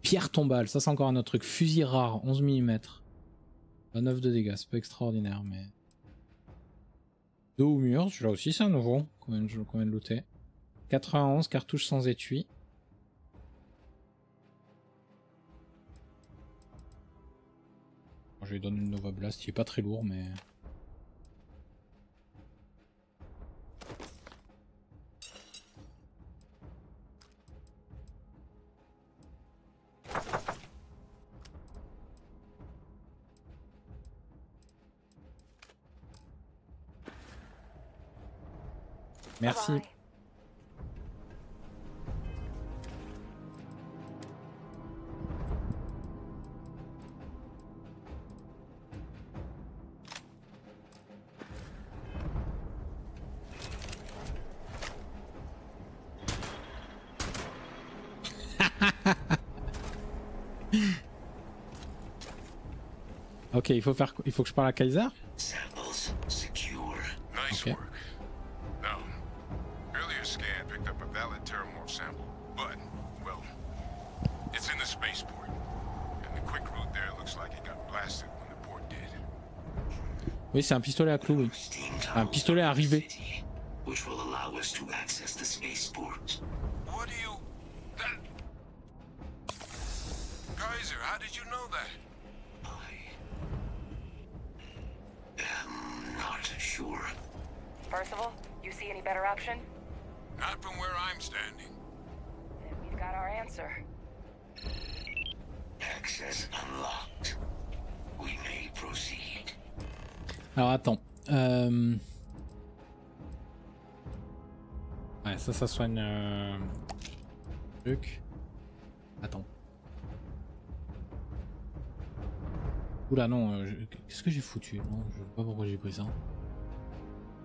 Pierre tombale, ça c'est encore un autre truc. Fusil rare, 11 mm. 29 de dégâts, c'est pas extraordinaire, mais... Dos au mur, celui-là aussi c'est un nouveau. Combien de looter? 91, cartouche sans étui. Je je lui donne une Nova Blast. Il est pas très lourd, mais... Merci. Ok, il faut que je parle à Kaiser. Nice work. Now, earlier scan picked up a valid Terramorph sample, but, well, it's in the spaceport. And the quick route there looks like it got blasted when the port did. Oui, c'est un pistolet à clous, oui. Un pistolet arrivé. Which will allow us to access the spaceport. What do you... That... Kaiser, how did you know that? I'm not sure. Percival, you see any better option? Not from where I'm standing. Then we've got our answer. Access unlocked. We may proceed. Alors attends. Ouais, ça soigne... Truc. Attends. Oula non, qu'est-ce que j'ai foutu? Non, je sais pas pourquoi j'ai pris ça.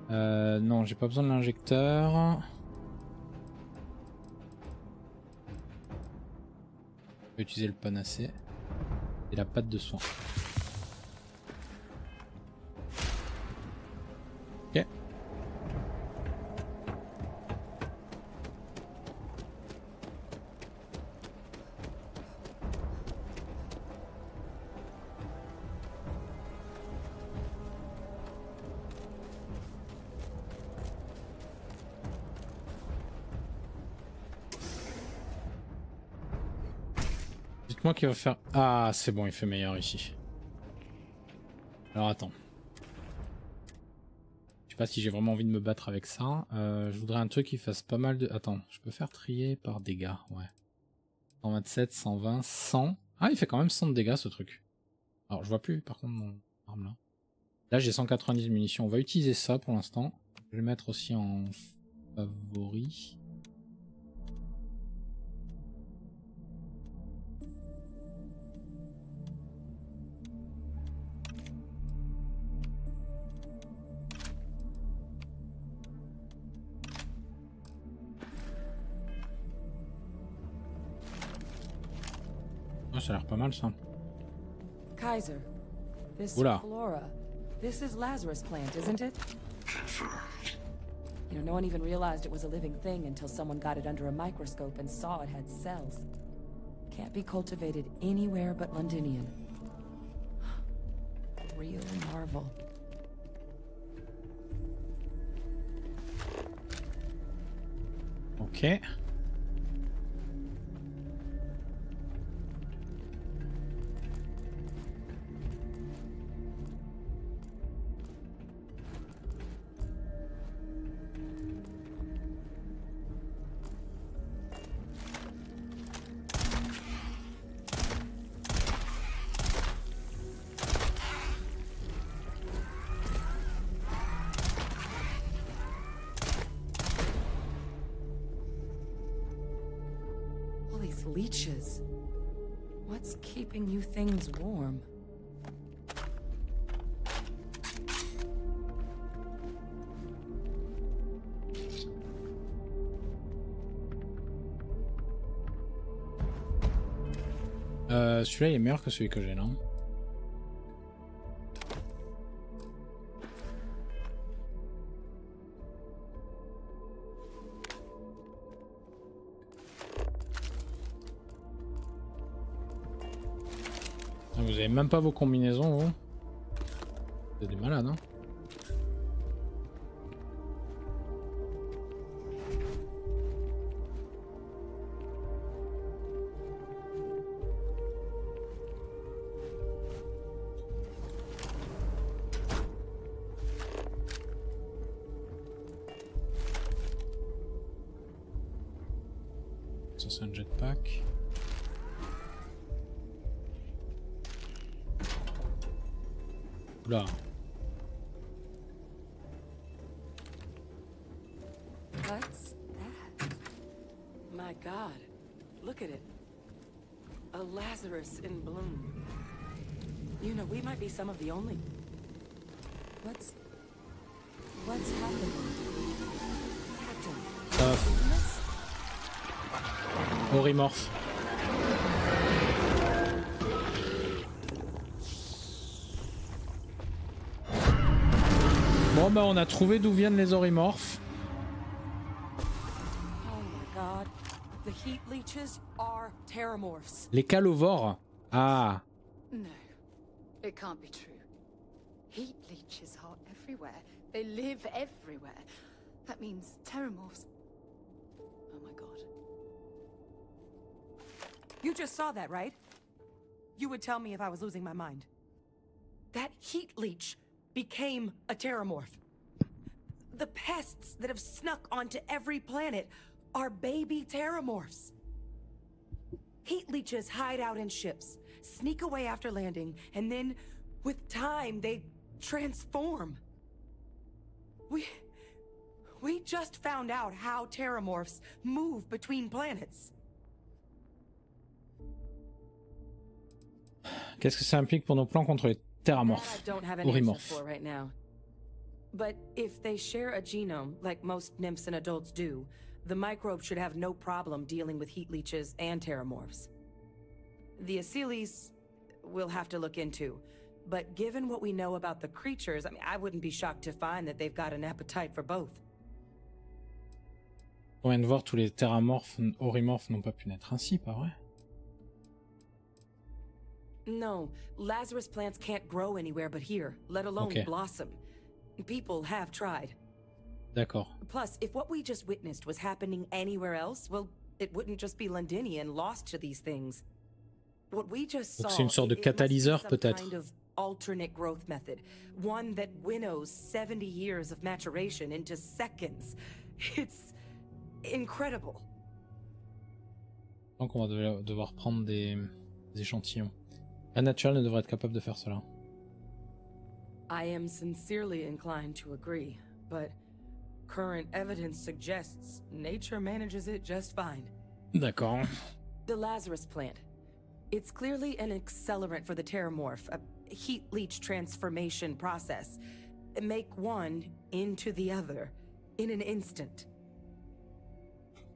Non, j'ai pas besoin de l'injecteur. Je vais utiliser le panacée et la pâte de soin. Ok. Dites-moi qu'il va faire... Ah, c'est bon, il fait meilleur ici. Alors attends. Je sais pas si j'ai vraiment envie de me battre avec ça. Je voudrais un truc qui fasse pas mal de... Attends, je peux faire trier par dégâts, ouais. 127, 120, 100. Ah, il fait quand même 100 de dégâts ce truc. Alors je vois plus par contre mon arme là. Là j'ai 190 munitions. On va utiliser ça pour l'instant. Je vais le mettre aussi en favori. Ça a l'air pas mal ça. Kaiser, this Oula. flora, this is Lazarus plant, isn't it? Confirmed. You know, no one even realized it was a living thing until someone got it under a microscope and saw it had cells. Can't be cultivated anywhere but Londinion. A real marvel. Ok. Leeches. What's keeping you things warm? Celui-là il est meilleur que celui que j'ai, non? Vous avez même pas vos combinaisons, vous? Vous êtes des malades, hein? Ça c'est un jetpack. Oula. What's that? My God, look at it. A Lazarus in bloom. You know, we might be some of the only... What's happening? Captain. Horrimorphes. Bon bah on a trouvé d'où viennent les Horrimorphes. Oh my God. The heat leeches are terramorphs. Les calovores. Ah. No, it can't be true. Heat leeches are everywhere. They live everywhere. That means terramorphs. Oh my God. You just saw that, right? You would tell me if I was losing my mind. That heat leech became a terramorph. The pests that have snuck onto every planet are baby terramorphs. Heat leeches hide out in ships, sneak away after landing, and then, with time, they transform. We just found out how terramorphs move between planets. Qu'est-ce que ça implique pour nos plans contre les terramorphes? Horrimorphes. Right now. But if they share a genome, like most nymphs and adults do, the microbe should have no problem dealing with heat leeches and terramorphs. The Assurez we'll have to look into. But given what we know about the creatures, I mean, I wouldn't be shocked to find that they've got an appetite for both. On vient de voir tous les terramorphes, Horrimorphes n'ont pas pu naître ainsi, pas vrai? No, Lazarus plants can't grow anywhere but here, let alone blossom. People have tried. D'accord. Plus, if what we just witnessed was happening anywhere else, well, it wouldn't just be Londinion lost to these things. What we just saw, c'est une sorte de catalyseur peut-être. Kind of alternate growth method, one that winnows 70 years of maturation into seconds. It's incredible. Donc on va devoir prendre des échantillons. La nature ne devrait être capable de faire cela. I am sincerely inclined to agree, but current evidence suggests nature manages it just fine. D'accord. The Lazarus plant. It's clearly an accelerant for the terramorph, a heat leech transformation process. Make one into the other in an instant.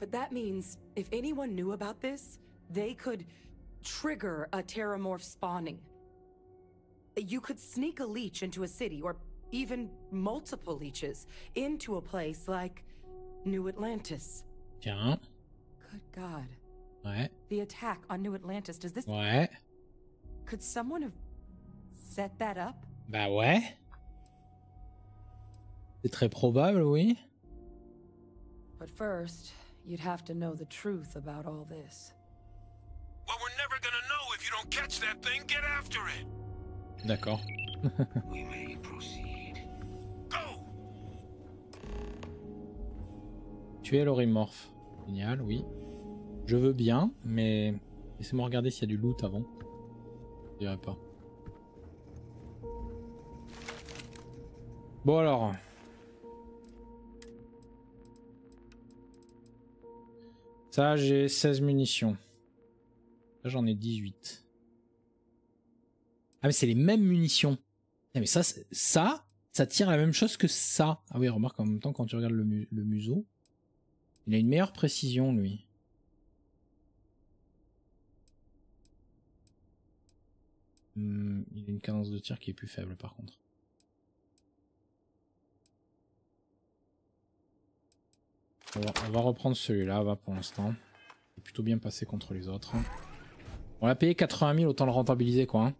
But that means if anyone knew about this, they could trigger a terramorph spawning. You could sneak a leech into a city, or even multiple leeches, into a place like New Atlantis. Tiens. Good God. Ouais. The attack on New Atlantis, does this... Ouais. Could someone have set that up? Bah ouais. C'est très probable, oui. But first, you'd have to know the truth about all this. Well, we're never gonna know if you don't catch that thing. Get after it. D'accord. We may proceed. Go. Tuer l'Horrimorphe. Génial, oui. Je veux bien, mais laissez-moi regarder s'il y a du loot avant. Je dirais pas. Bon alors. Ça, j'ai 16 munitions. Là, j'en ai 18. Ah mais c'est les mêmes munitions. Ah, mais ça tire la même chose que ça. Ah oui, remarque en même temps quand tu regardes le museau, il a une meilleure précision lui. Il a une cadence de tir qui est plus faible par contre. On va reprendre celui-là, va pour l'instant. Il est plutôt bien passé contre les autres. On l'a payé 80 000, autant le rentabiliser quoi. Hein.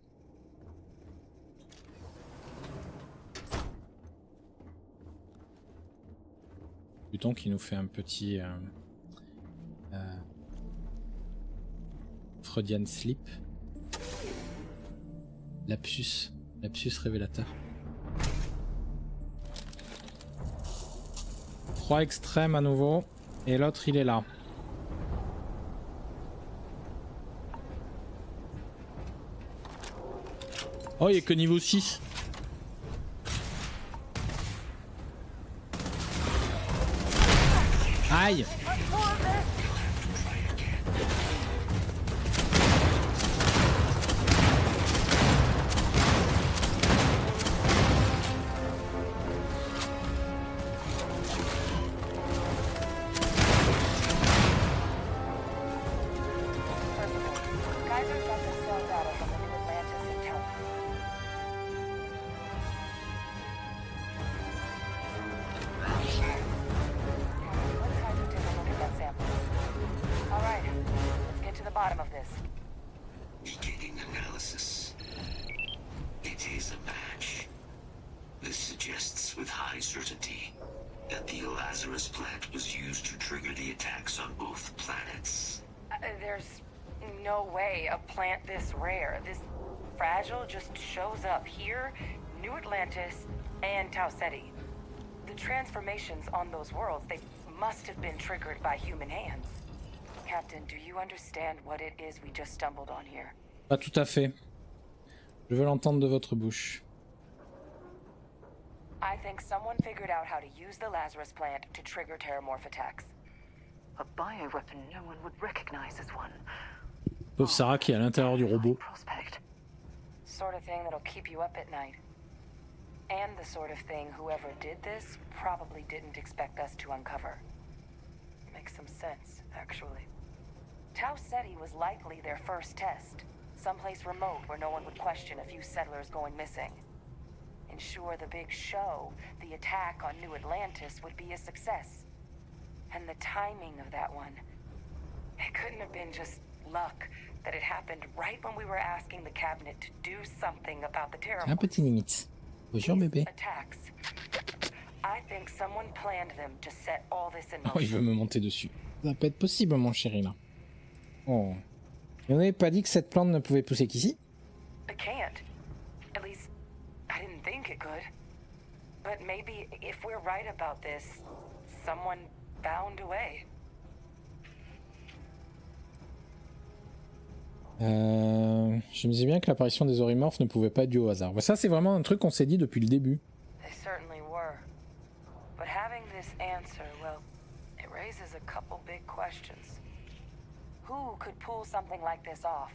Pluton qui nous fait un petit Freudian slip. Lapsus révélateur. 3 extrêmes à nouveau. Et l'autre il est là. Oh, il est que niveau 6. Aïe. The transformations on those worlds, they must have been triggered by human hands. Captain, do you understand what it is we just stumbled on here? Pas tout à fait. Je veux l'entendre de votre bouche. I think someone figured out how to use the Lazarus plant to trigger terramorph attacks. A bioweapon no one would recognize as one. Pauvre Sarah qui est à l'intérieur du robot. Prospect. Sort of thing that'll keep you up at night. And the sort of thing whoever did this probably didn't expect us to uncover. Makes some sense, actually. Tau Ceti was likely their first test. Someplace remote where no one would question a few settlers going missing. Ensure the big show, the attack on New Atlantis, would be a success. And the timing of that one, it couldn't have been just luck that it happened right when we were asking the cabinet to do something about the terror. Un petit limite. Bonjour bébé. I think someone planned them to set all this in motion. Oh, il veut me monter dessus. Ça va pas être possible, mon chéri, là. Oh. Et on n'avait pas dit que cette plante ne pouvait pousser qu'ici? It can't. At least, I didn't think it could. But maybe if we're right about this, someone found a way. Je me disais bien que l'apparition des Horrimorphes ne pouvait pas être due au hasard. Ça, c'est vraiment un truc qu'on s'est dit depuis le début. They certainly were. But having this answer, well, it raises a couple big questions. Who could pull something like this off?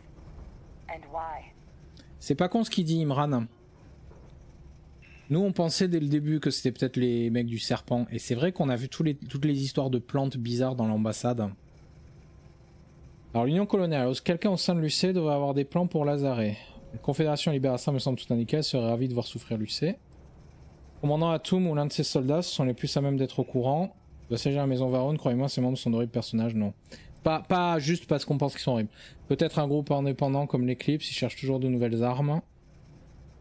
And why? C'est pas con ce qu'il dit, Imran. Nous, on pensait dès le début que c'était peut-être les mecs du serpent. Et c'est vrai qu'on a vu toutes les histoires de plantes bizarres dans l'ambassade. Alors, l'Union coloniale, quelqu'un au sein de l'UC devrait avoir des plans pour Lazaré. La Confédération Libération me semble tout indiqué, elle serait ravie de voir souffrir l'UC. Commandant Atum ou l'un de ses soldats, ce sont les plus à même d'être au courant. Il doit s'agir de la maison Varone, croyez-moi, ces membres sont d'horribles personnages, non. Pas juste parce qu'on pense qu'ils sont horribles. Peut-être un groupe indépendant comme l'Eclipse, ils cherchent toujours de nouvelles armes.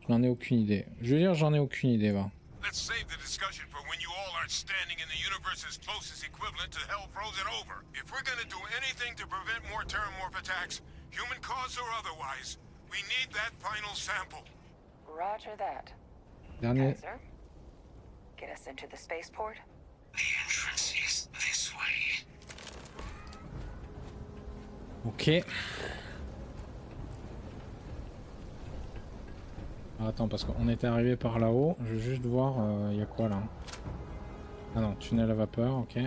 Je n'en ai aucune idée. Je veux dire, j'en ai aucune idée, va. Let's save the discussion for when you all aren't standing in the universe's closest equivalent to hell frozen over. If we're gonna do anything to prevent more terramorph attacks, human cause or otherwise, we need that final sample. Roger that. Dernier. Kaiser, get us into the spaceport. The entrance is this way. Ok. Ah, attends, parce qu'on était arrivé par là-haut. Je veux juste voir, il y a quoi là? Ah non, tunnel à vapeur, ok.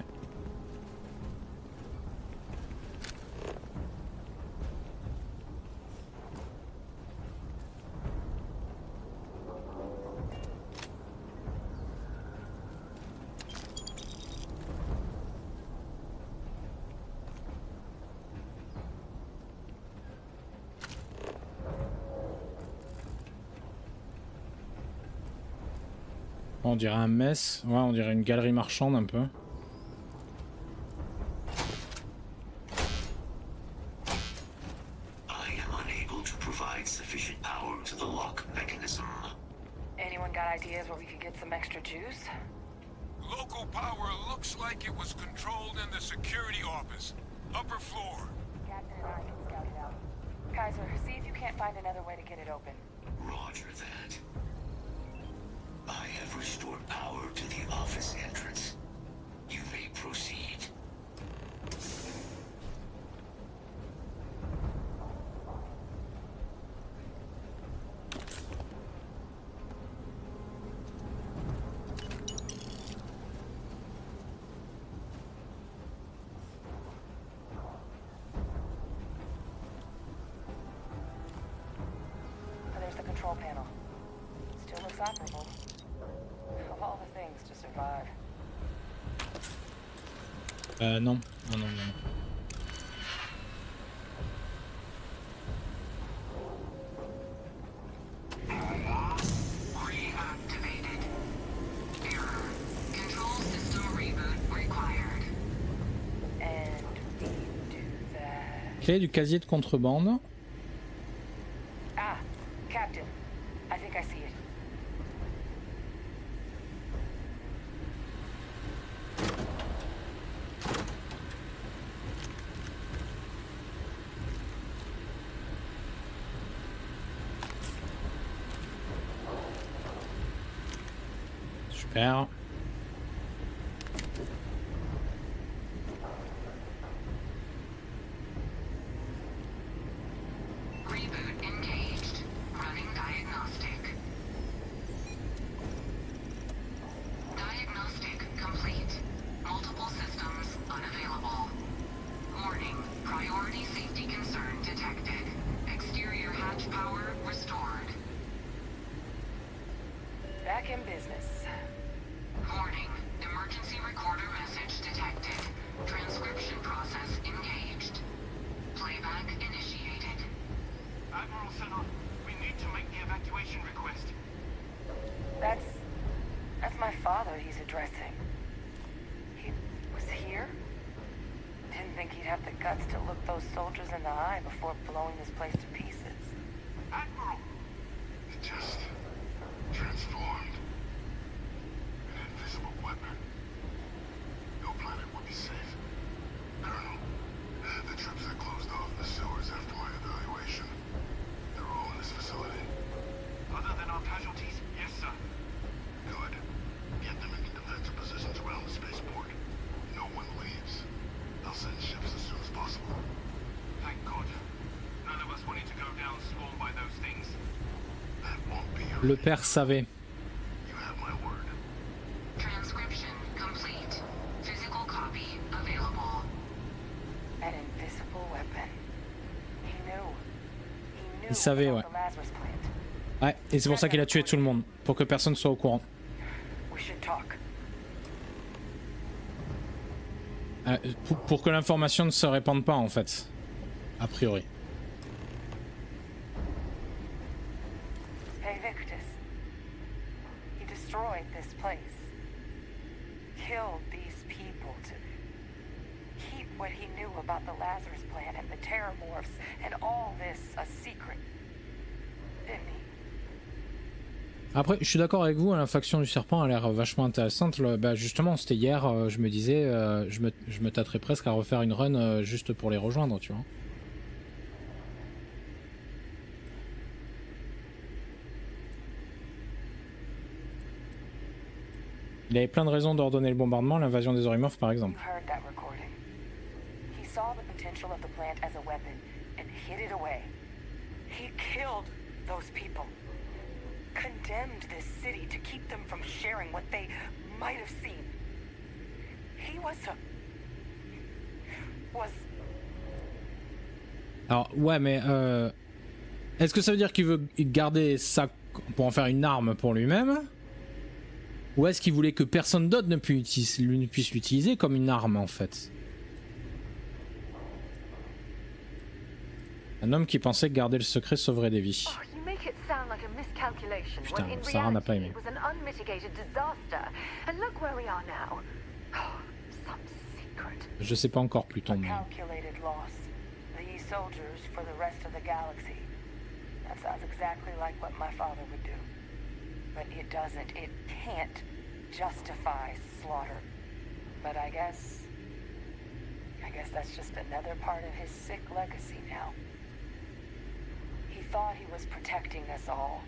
On dirait un mess, ouais, on dirait une galerie marchande un peu. Anyone got ideas where we could get some extra juice? Local power looks like it was controlled in the security office, upper floor. Captain and I can scout it out. Kaiser, see if you can't find another way to get it open. Roger that. I have restored power to the office entrance. You may proceed. Non. Non. Clé du casier de contrebande. Ah, Captain. I think I see it. Super. Le père savait. Il savait, ouais. Ouais, et c'est pour ça qu'il a tué tout le monde, pour que personne soit au courant. Pour que l'information ne se répande pas, en fait. A priori. Après, je suis d'accord avec vous, la faction du serpent a l'air vachement intéressante. Bah justement, c'était hier, je me disais, je me tâterais presque à refaire une run juste pour les rejoindre, tu vois. Il avait plein de raisons d'ordonner le bombardement, l'invasion des Horrimorphes par exemple. Condemned this city to keep them from sharing what they might have seen. He was Alors ouais, mais est-ce que ça veut dire qu'il veut garder ça pour en faire une arme pour lui-même, ou est-ce qu'il voulait que personne d'autre ne puisse l'utiliser comme une arme en fait? Un homme qui pensait que garder le secret sauverait des vies. Putain, Sarah n'a pas aimé. Je sais pas encore plus tôt. Mais... He thought he was protecting us all,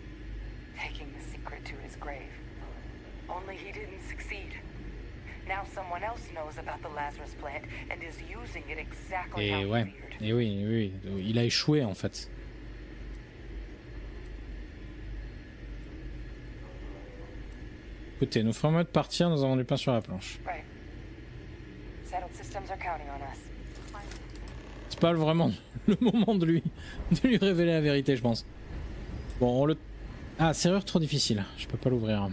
taking the secret to his grave. Only he didn't succeed. Now someone else knows about the Lazarus plant and is using it exactly how he feared. Et oui, il a échoué en fait. Écoutez, nous ferons mieux de partir, nous avons du pain sur la planche. Right. Settled systems are counting on us. C'est pas vraiment le moment de lui révéler la vérité, je pense. Bon, on le... Ah, serrure trop difficile. Je peux pas l'ouvrir.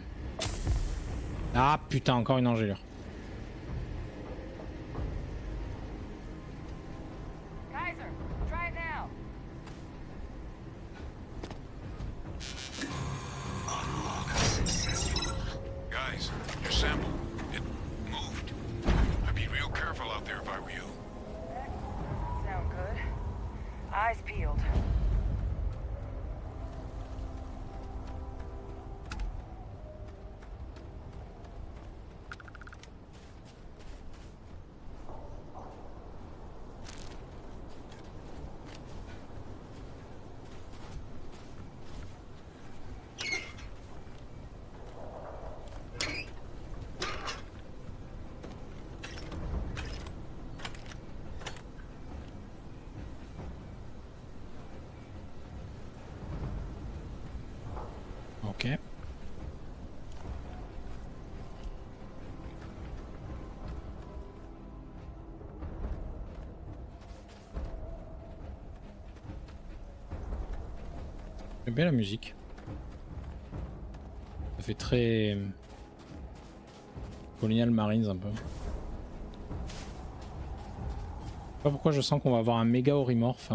Ah putain, encore une engelure. Guys, your sample, it moved. I'd be real careful out there if I were you. Sound good. Eyes peeled. Ok. J'aime bien la musique. Ça fait très Colonial Marines un peu. Je sais pas pourquoi je sens qu'on va avoir un méga Horrimorphe.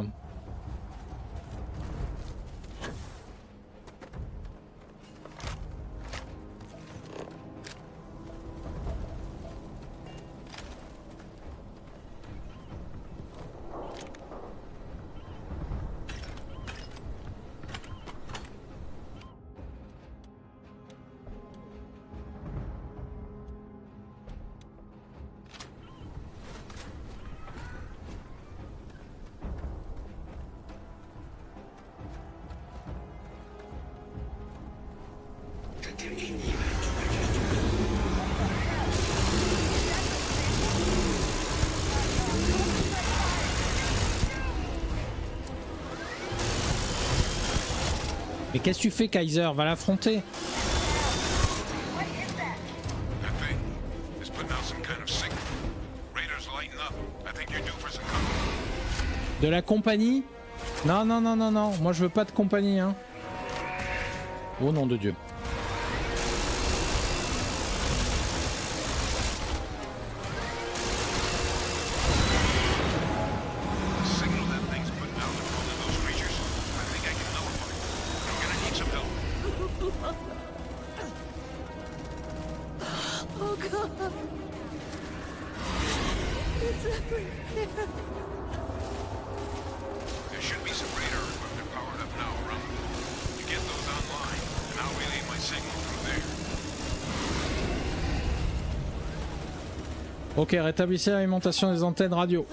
Mais qu'est-ce que tu fais, Kaiser? Va l'affronter. De la compagnie? Non, non, non, non, non. Moi, je veux pas de compagnie, hein. Au nom de Dieu. Ok, rétablissez l'alimentation des antennes radio.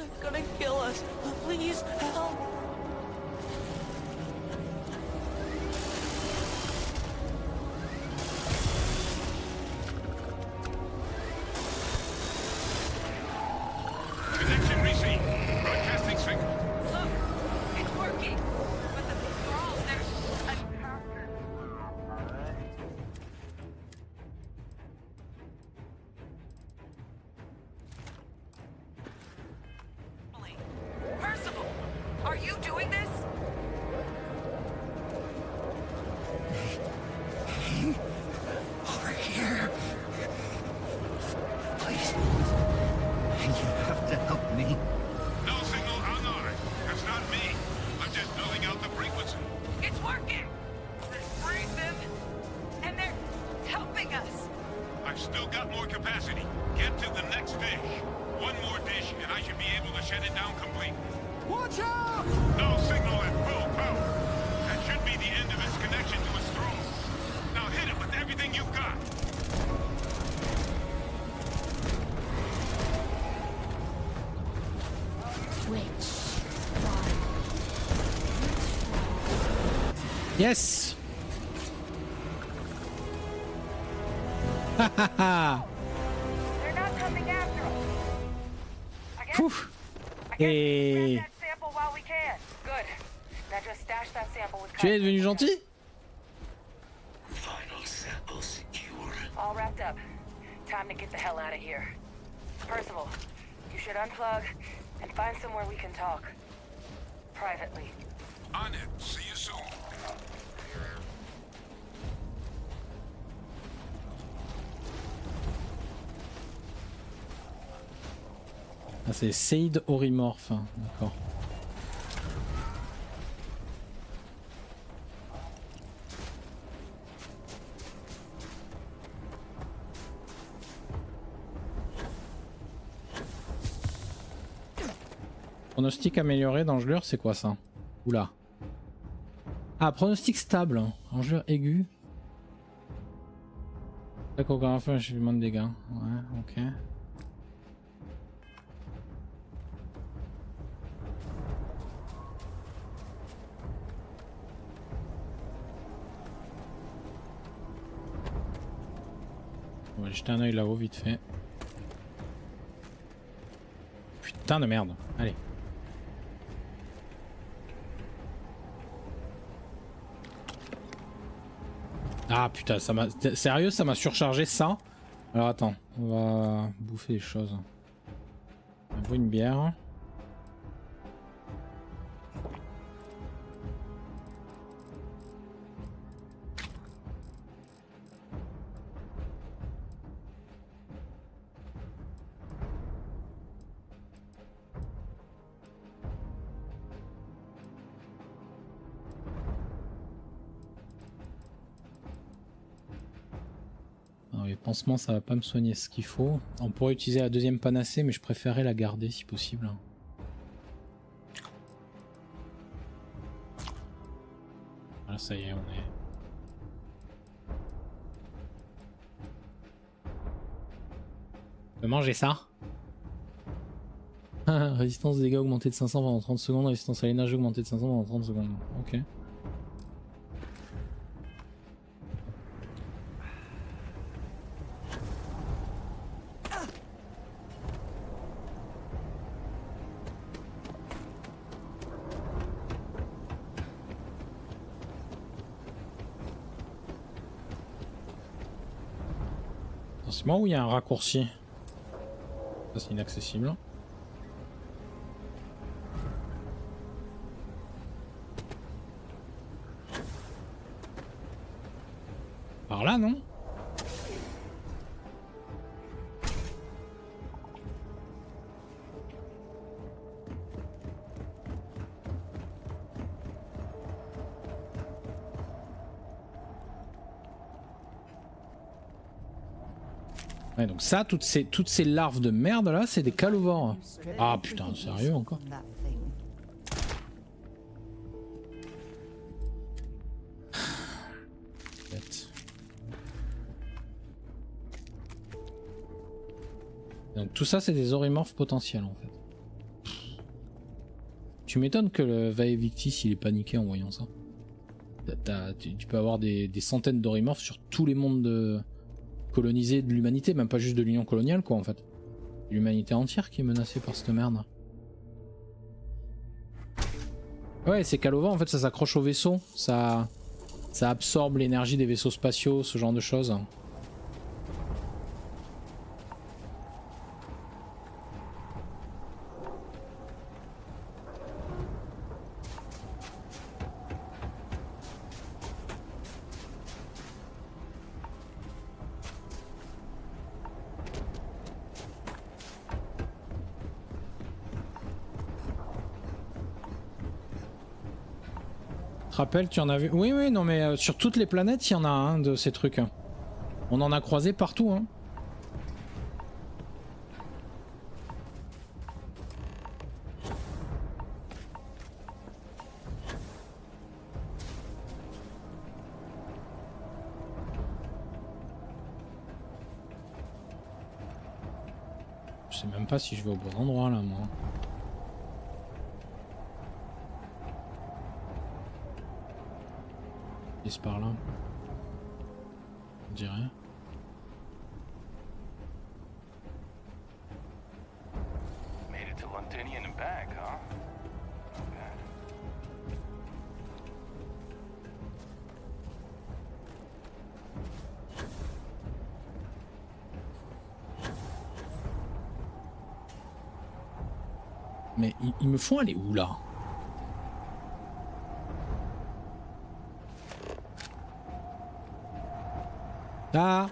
Yes. Pouf. Et tu es devenu gentil? All wrapped up. Time to get the hell out of here. Percival, you should unplug and find somewhere we can talk. Privately. On it. See you soon. Ah, c'est Seid Horrimorphes, d'accord. Pronostic amélioré d'engelure, c'est quoi ça? Oula. Ah, pronostic stable, engelure aiguë. D'accord, encore une fois, j'ai moins de dégâts. Ouais, ok. On va jeter un oeil là-haut vite fait. Putain de merde, allez. Ah putain, ça m'a... Sérieux, ça m'a surchargé ça? Alors attends, on va bouffer les choses. On va boire une bière. Les pansements, ça va pas me soigner ce qu'il faut. On pourrait utiliser la deuxième panacée, mais je préférerais la garder si possible. Voilà, ça y est, on est... Je peux manger ça. Résistance aux dégâts augmentée de 500 pendant 30 secondes, résistance à l'énergie augmentée de 500 pendant 30 secondes. Ok. C'est moi où il y a un raccourci. Ça c'est inaccessible. Par là, non? Ouais, donc ça, toutes ces larves de merde là, c'est des calovores. Ah putain, sérieux encore? Donc tout ça, c'est des Horrimorphes potentiels en fait. Tu m'étonnes que le Vaevictis il est paniqué en voyant ça. Tu peux avoir des centaines d'Horrimorphes sur tous les mondes colonisés de l'humanité, même pas juste de l'Union coloniale quoi en fait. L'humanité entière qui est menacée par cette merde. Ouais, ces calovores en fait ça s'accroche au vaisseau, ça absorbe l'énergie des vaisseaux spatiaux, ce genre de choses. Rappelle, tu en as vu? Oui, oui, non, mais sur toutes les planètes, il y en a un de ces trucs. On en a croisé partout, hein. Je sais même pas si je vais au bon endroit là, moi. Par là, on dirait. Made it to Londinion and back, huh? Mais ils me font aller où là? Ah.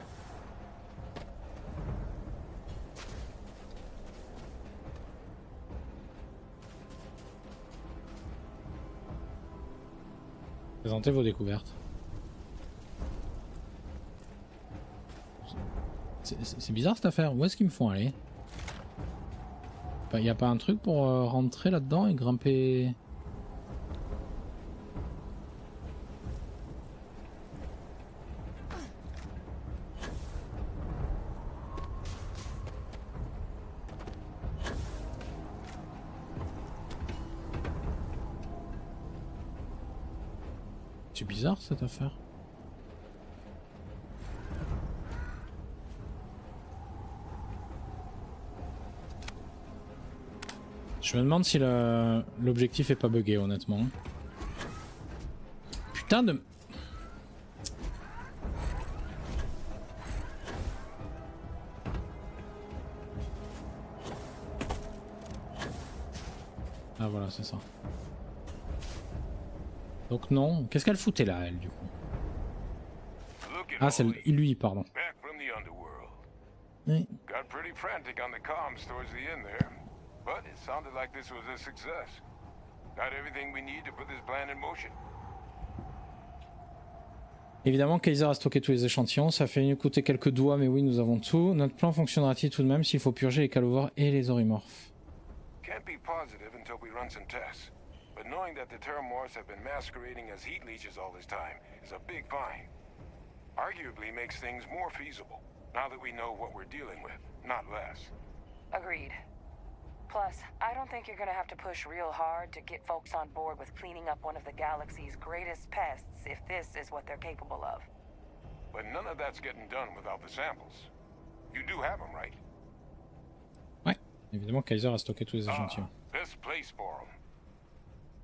Présentez vos découvertes. C'est bizarre cette affaire. Où est-ce qu'ils me font aller? Y a pas un truc pour rentrer là-dedans et grimper? C'est bizarre cette affaire. Je me demande si l'objectif est pas buggé honnêtement. Putain de... Ah voilà, c'est ça. Donc non, qu'est-ce qu'elle foutait là, elle, du coup? Ah, c'est lui, pardon. Oui. But it sounded like this was a success. Got everything we need to put this plan in motion. Évidemment, Kaiser a stocké tous les échantillons. Ça fait coûter quelques doigts, mais oui, nous avons tout. Notre plan fonctionnera-t-il tout de même s'il faut purger les calovores et les Horrimorphes? Can't be positive until we run some tests. But knowing that the Terramorphs have been masquerading as heat leeches all this time is a big find. Arguably makes things more feasible, now that we know what we're dealing with, not less. Agreed. Plus, I don't think you're gonna have to push real hard to get folks on board with cleaning up one of the galaxy's greatest pests if this is what they're capable of. But none of that's getting done without the samples. You do have them, right? Ouais, évidemment Kaiser a stocké tous les échantillons. Best place for them.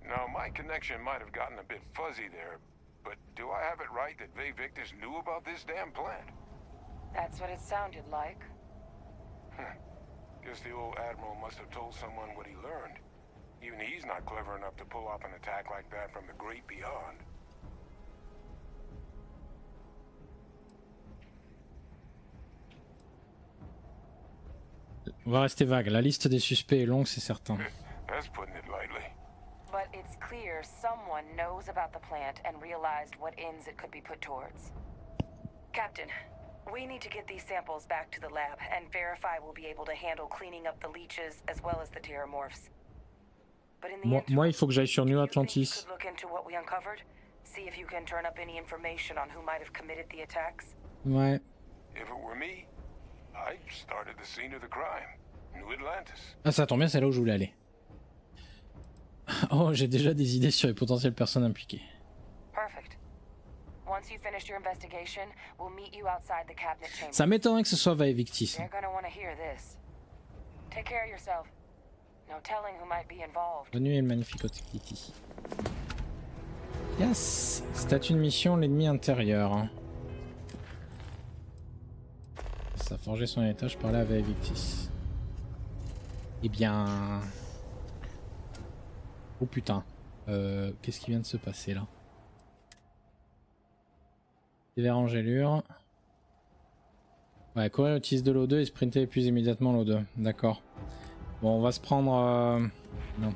Now, my connection might have gotten a bit fuzzy there, but do I have it right that Victus knew about this damn plant? That's what it sounded like. Guess the old Admiral must have told someone what he learned. Even he's not clever enough to pull off an attack like that from the great beyond. On va rester vague. La liste des suspects est longue, c'est certain. That's putting it lightly. But it's clear someone knows about the plant and realized what ends it could be put towards. Captain, we need to get these samples back to the lab and verify we'll be able to handle cleaning up the leeches as well as the Terramorphs. But in the Moi, il faut que j'aille sur New Atlantis. look into what we uncovered, see if you can turn up any information on who might have committed the attacks. Ouais. If it were me, I'd started the scene of the crime. New Atlantis. Ah, ça tombe bien, c'est là où je voulais aller. Oh, j'ai déjà des idées sur les potentielles personnes impliquées. Perfect. Once you finished your investigation, we'll meet you outside the cabinet chamber. Ça m'étonnerait que ce soit Victis. They're gonna want to hear this. Take care of yourself. No telling who might be involved. Bonne nuit et le magnifique Kitty. Yes. Statut de mission, l'ennemi intérieur. Ça a forgé son étage, parlait avec Victis. Eh bien... Oh putain. Qu'est-ce qui vient de se passer là? Divers engelure. Ouais, courir utilise de l'O2 et sprinter épuise immédiatement l'O2. D'accord. Bon, on va se prendre... Non.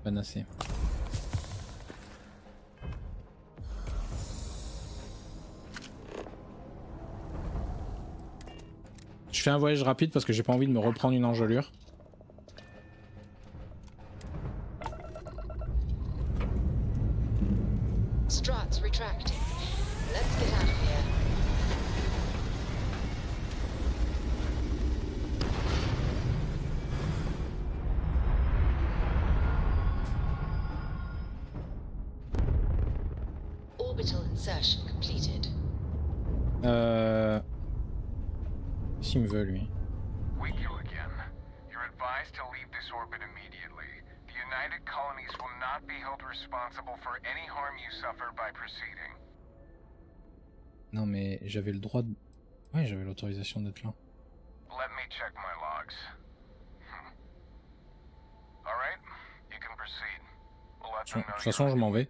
Panacée. Je fais un voyage rapide parce que j'ai pas envie de me reprendre une engelure. Struts retracting. Let's get out of here. Orbital insertion completed. S'il me veut, lui. Wake you again. You're advised to leave this orbit immediately. The United Colonies will not be held responsible for any harm you suffer by proceeding. Non mais j'avais le droit de... Ouais, j'avais l'autorisation d'être là. Let me check my logs. All right, you can proceed. We'll let them know. De toute façon, je m'en vais.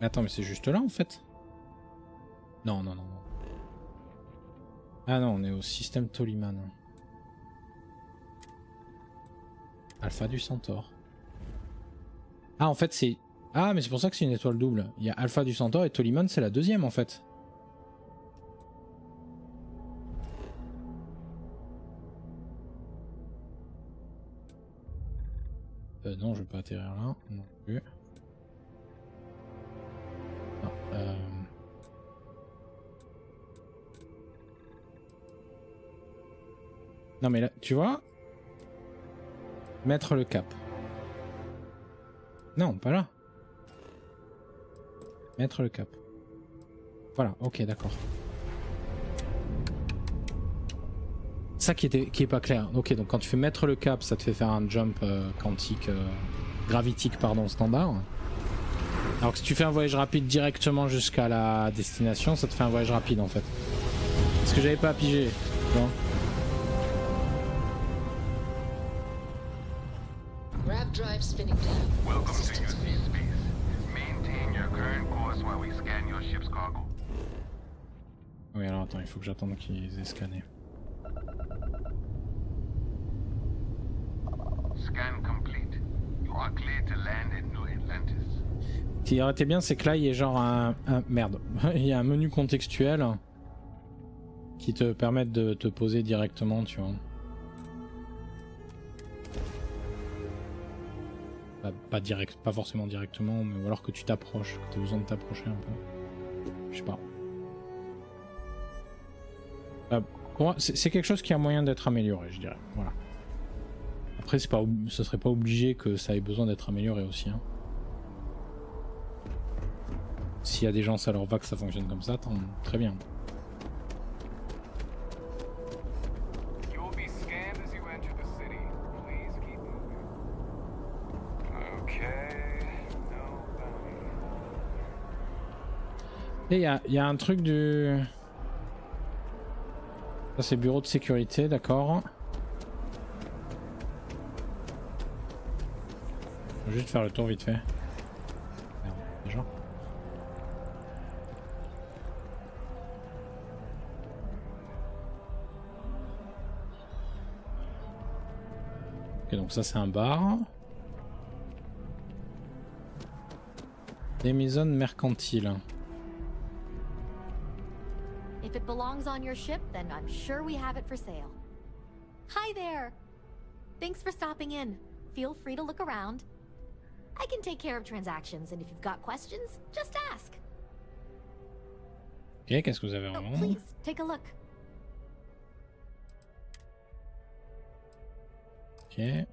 Attends, mais c'est juste là en fait? Non, non, non, non. Ah non, on est au système Toliman. Alpha du Centaure. Ah, en fait, c'est... Ah, mais c'est pour ça que c'est une étoile double. Il y a Alpha du Centaure et Toliman, c'est la deuxième en fait. Non, je vais pas atterrir là, non plus. Ah, Non mais là, tu vois, mettre le cap. Non, pas là. Mettre le cap. Voilà, ok, d'accord. Ça qui est pas clair. Ok, donc quand tu fais mettre le cap, ça te fait faire un jump quantique, gravitique, pardon, standard. Alors que si tu fais un voyage rapide directement jusqu'à la destination, ça te fait un voyage rapide en fait. C'est ce que j'avais pas pigé, tu vois. Drive spinning down. Welcome to UC Space. Maintain your current course while we scan your ship's cargo. Oui, alors attends, il faut que j'attende qu'ils aient scanné. Scan complete. You are cleared to land at New Atlantis. Ce qui aurait été bien, c'est que là, il y ait genre un merde. Il y a un menu contextuel qui te permet de te poser directement, tu vois. Pas forcément directement, mais ou alors que tu t'approches, que tu as besoin de t'approcher un peu. Je sais pas. Pour moi, c'est quelque chose qui a moyen d'être amélioré, je dirais. Voilà. Après, ce serait pas obligé que ça ait besoin d'être amélioré aussi. Hein. S'il y a des gens, ça leur va que ça fonctionne comme ça, très bien. Et il y a un truc du... Ça c'est bureau de sécurité, d'accord. Je vais juste faire le tour vite fait. Merde, déjà. Ok, donc ça c'est un bar. Des maisons mercantiles. If it belongs on your ship, then I'm sure we have it for sale. Hi there! Thanks for stopping in. Feel free to look around. I can take care of transactions, and if you've got questions, just ask. Ok, qu'est-ce que vous avez en vendre? Please, take a look. Ok.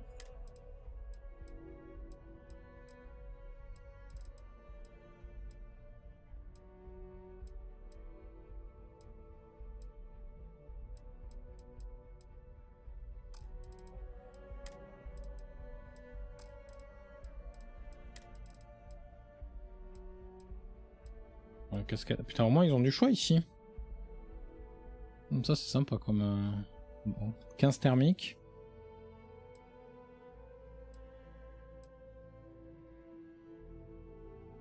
Ouais, putain, au moins ils ont du choix ici. Comme ça c'est sympa comme... Bon. 15 thermiques.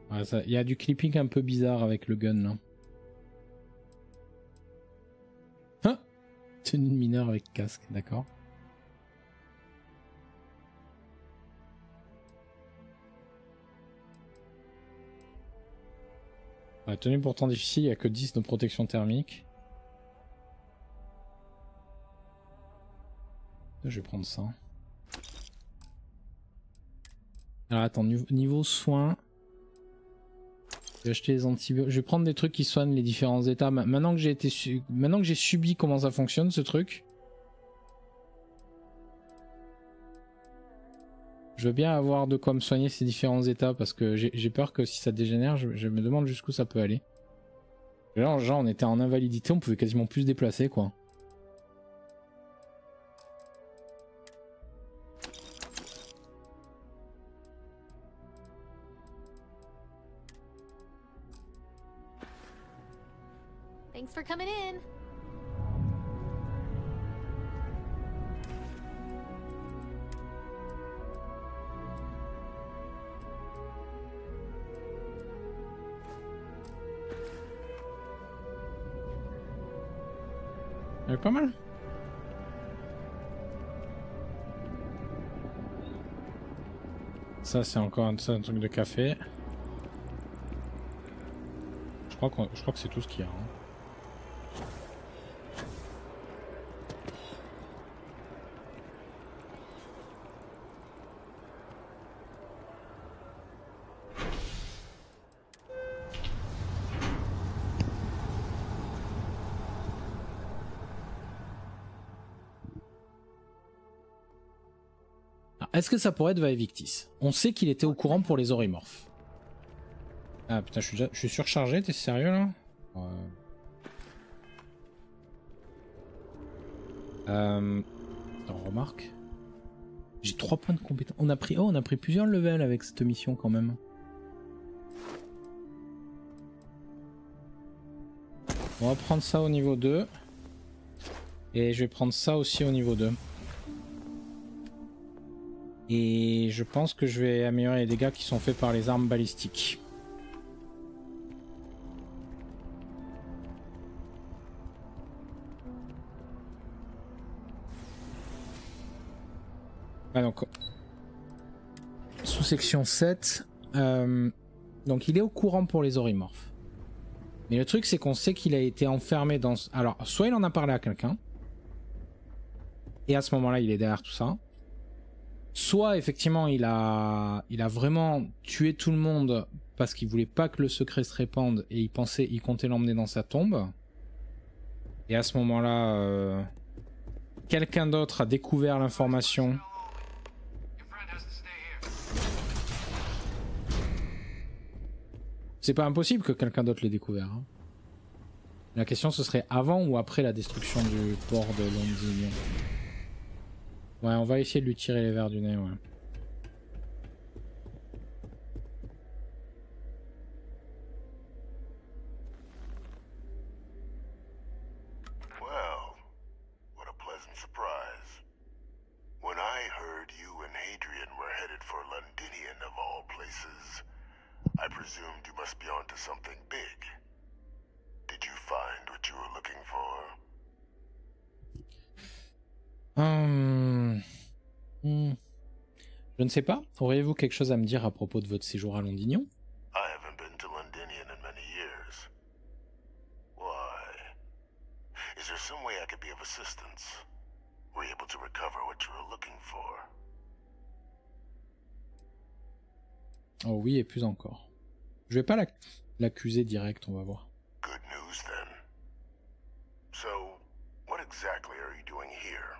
Ouais, il y a du clipping un peu bizarre avec le gun là. Ah, tenue de mineur avec casque, d'accord. La tenue pourtant difficile, il n'y a que 10 de protection thermique. Je vais prendre ça. Alors attends, niveau soins. Je vais acheter les antibiotiques. Je vais prendre des trucs qui soignent les différents états. Maintenant que j'ai subi comment ça fonctionne ce truc. Je veux bien avoir de quoi me soigner ces différents états parce que j'ai peur que si ça dégénère, je me demande jusqu'où ça peut aller. Et là, genre, on était en invalidité, on pouvait quasiment plus se déplacer, quoi. Thanks for coming in. Elle est pas mal. Ça c'est encore un truc de café. Je crois que c'est tout ce qu'il y a. Hein. Est-ce que ça pourrait être Vaevictis? On sait qu'il était au courant pour les Horrimorphes. Ah putain, je suis surchargé, t'es sérieux là? Alors, remarque. J'ai 3 points de compétence. On a pris plusieurs levels avec cette mission quand même. On va prendre ça au niveau 2. Et je vais prendre ça aussi au niveau 2. Et je pense que je vais améliorer les dégâts qui sont faits par les armes balistiques. Ah donc, sous-section 7. Donc il est au courant pour les Horrimorphes. Mais le truc c'est qu'on sait qu'il a été enfermé dans... Alors, soit il en a parlé à quelqu'un. Et à ce moment-là, il est derrière tout ça. Soit effectivement il a vraiment tué tout le monde parce qu'il voulait pas que le secret se répande et il comptait l'emmener dans sa tombe. Et à ce moment-là, quelqu'un d'autre a découvert l'information. C'est pas impossible que quelqu'un d'autre l'ait découvert. Hein. La question ce serait avant ou après la destruction du port de Londinion. Ouais, on va essayer de lui tirer les verres du nez, ouais. Well, what a pleasant surprise. When I heard you and Hadrian were headed for Londinion of all places, I presumed you must be onto something big. Did you find what you were looking for? Je ne sais pas. Auriez-vous quelque chose à me dire à propos de votre séjour à Londinion? I haven't been to Londinion in many years. Why? Is there some way I could be of assistance? Were you able to recover what you were looking for? Oh oui, et plus encore. Je vais pas l'accuser direct, on va voir. Good news then. So, what exactly are you doing here?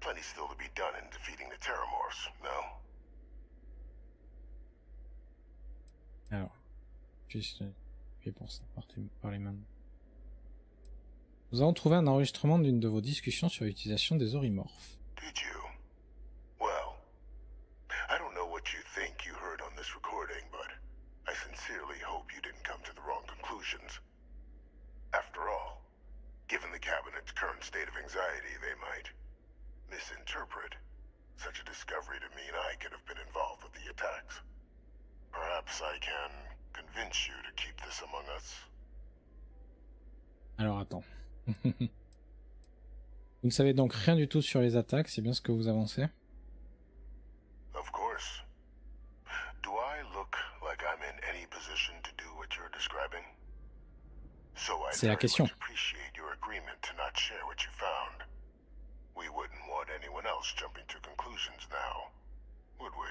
Plenty still to be done in defeating the Terramorphs, no? Alors, juste pour ça, par les mains. Nous avons trouvé un enregistrement d'une de vos discussions sur l'utilisation des Horrimorphes. Did you? Well, I don't know what you think you heard on this recording, but I sincerely hope you didn't come to the wrong conclusions. After all, given the Cabinet's current state of anxiety, they might misinterpret such a discovery to mean I could have been involved with the attacks. Perhaps I can convince you to keep this among us. Alors attends. Vous ne savez donc rien du tout sur les attaques, c'est bien ce que vous avancez? Of course. Do I look like I'm in any position to do what you're describing? So I C'est la question. appreciate your agreement to not share what you found. We wouldn't want anyone else jumping to conclusions now, would we?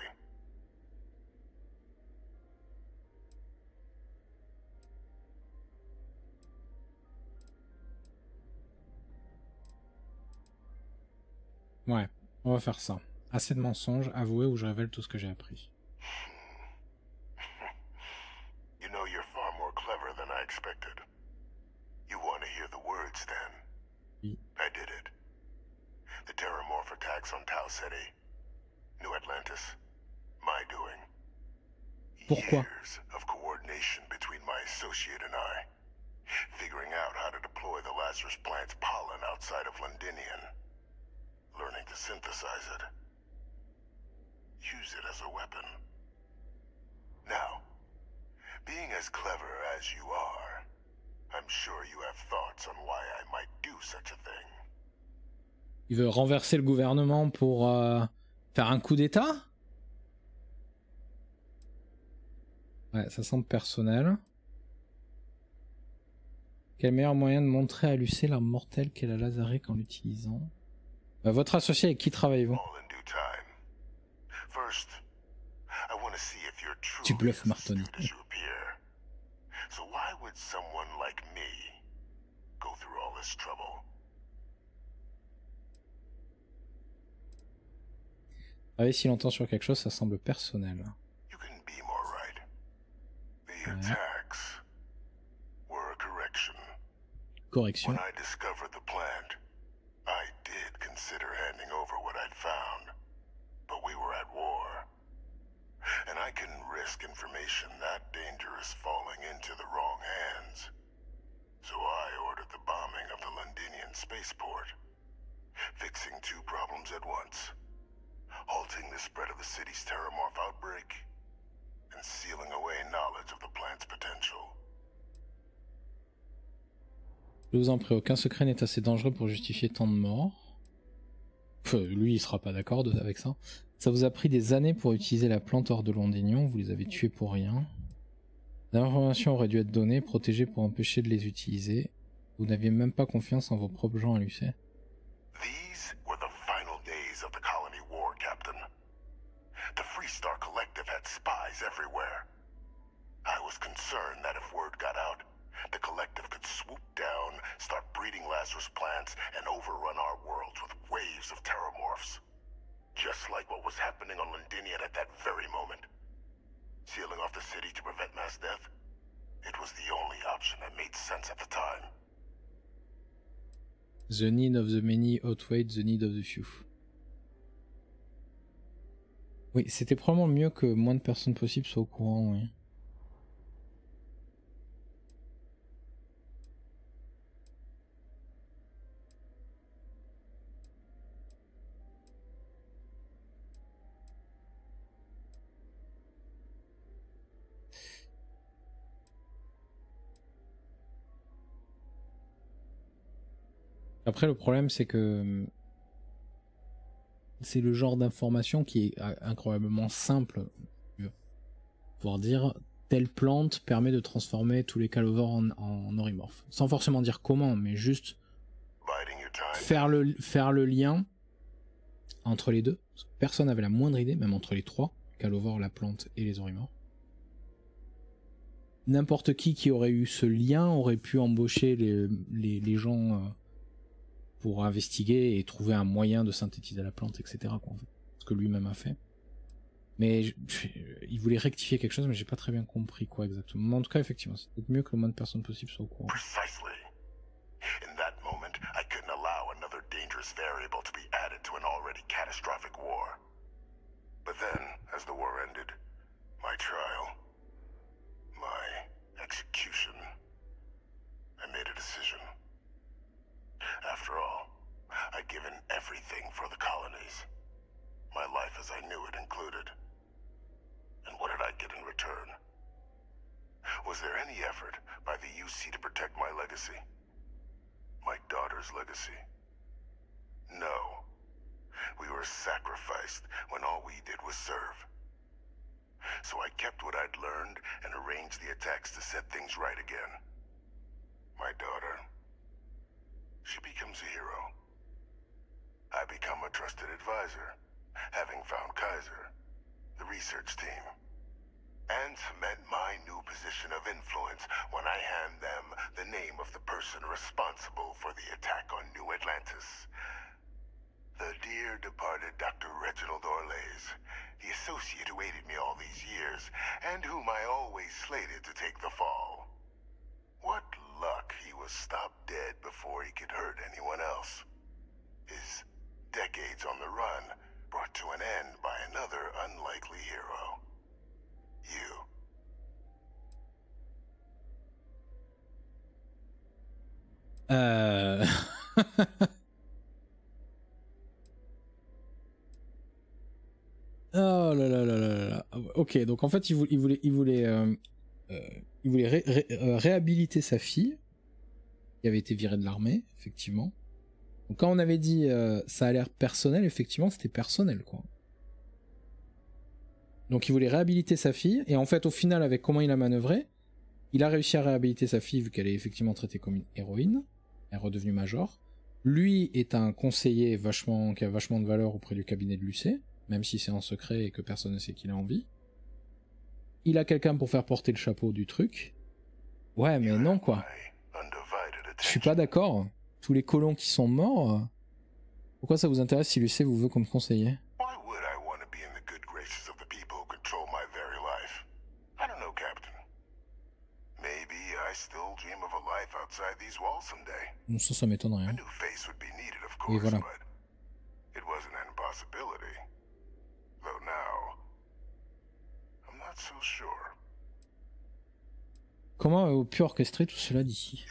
Ouais, on va faire ça. Assez de mensonges, avouez ou je révèle tout ce que j'ai appris. You know you're far more clever than I expected. You want to hear the words then? Oui. I did it. The Terramorph attacks on Tau City, New Atlantis, my doing. Pourquoi? Years of coordination between my associate and I, figuring out how to deploy the Lazarus plant's pollen outside of Londinion, learning to synthesize it, use it as a weapon. Now, being as clever as you are, I'm sure you have thoughts on why I might do such a thing. Il veut renverser le gouvernement pour faire un coup d'état? Ouais, ça semble personnel. Quel meilleur moyen de montrer à Lucé l'arme mortelle qu'elle a laserée qu'en l'utilisant? Votre associé, avec qui travaillez-vous? Tu bluffes, Martoni. Travailler si longtemps sur quelque chose, ça semble personnel. Ouais. Correction. When I discovered the plant, I did consider handing over what I'd found, but we were at war, and I couldn't risk information that dangerous falling into the wrong hands. So I ordered the bombing of the Londinion spaceport, fixing two problems at once, halting the spread of the city's terramorph outbreak, and sealing away knowledge of the plant's potential. Je vous en prie, aucun secret n'est assez dangereux pour justifier tant de morts. Lui, il sera pas d'accord avec ça. Ça vous a pris des années pour utiliser la plante hors de Londinion, vous les avez tués pour rien. L'information aurait dû être donnée, protégée pour empêcher de les utiliser. Vous n'aviez même pas confiance en vos propres gens à Lucé. These were the final days of the colony war, Captain. The Freestar Collective had spies everywhere. I was concerned that if word got out, the Collective could swoop down, start breeding Lazarus plants, and overrun our worlds with waves of terramorphs. Just like what was happening on Londinion at that very moment. Sealing off the city to prevent mass death? It was the only option that made sense at the time. The need of the many outweighed the need of the few. Oui, c'était probablement mieux que moins de personnes possibles soient au courant, oui. Après, le problème, c'est que c'est le genre d'information qui est incroyablement simple. Pouvoir dire, telle plante permet de transformer tous les calovores en Horrimorphes. Sans forcément dire comment, mais juste faire le lien entre les deux. Personne n'avait la moindre idée, même entre les trois, calovores, la plante et les Horrimorphes. N'importe qui aurait eu ce lien aurait pu embaucher les gens... pour investiguer et trouver un moyen de synthétiser la plante, etc. Quoi, en fait. Ce que lui-même a fait. Mais il voulait rectifier quelque chose, mais j'ai pas très bien compris quoi exactement. Mais en tout cas, effectivement, c'est peut-être mieux que le moins de personnes possible soient au courant. Precisely. In that moment, I couldn't allow another dangerous variable to be added to an already catastrophic war. But then, as the war ended, my trial, my execution, I made a decision. After all, I'd given everything for the colonies. My life as I knew it included. And what did I get in return? Was there any effort by the UC to protect my legacy? My daughter's legacy? No. We were sacrificed when all we did was serve. So I kept what I'd learned and arranged the attacks to set things right again. My daughter... she becomes a hero. I become a trusted advisor, having found Kaiser, the research team, and cement my new position of influence when I hand them the name of the person responsible for the attack on New Atlantis. The dear departed Dr. Reginald Orlays, the associate who aided me all these years, and whom I always slated to take the fall. What luck he was stopped dead before he could hurt anyone else. His decades on the run brought to an end by another unlikely hero. You. Oh là là là là là. Ok, donc en fait il voulait réhabiliter sa fille, qui avait été virée de l'armée, effectivement. Donc quand on avait dit ça a l'air personnel, effectivement c'était personnel quoi. Donc il voulait réhabiliter sa fille, et en fait au final avec comment il a manœuvré, il a réussi à réhabiliter sa fille vu qu'elle est effectivement traitée comme une héroïne, elle est redevenue major. Lui est un conseiller qui a vachement de valeur auprès du cabinet de l'UC, même si c'est en secret et que personne ne sait qu'il a envie. Il a quelqu'un pour faire porter le chapeau du truc. Ouais mais non quoi. Je suis pas d'accord. Tous les colons qui sont morts. Pourquoi ça vous intéresse si l'UC vous veut comme conseiller? Bon, ça m'étonnerait. Hein. Oui, voilà. Comment avez-vous pu orchestrer tout cela d'ici?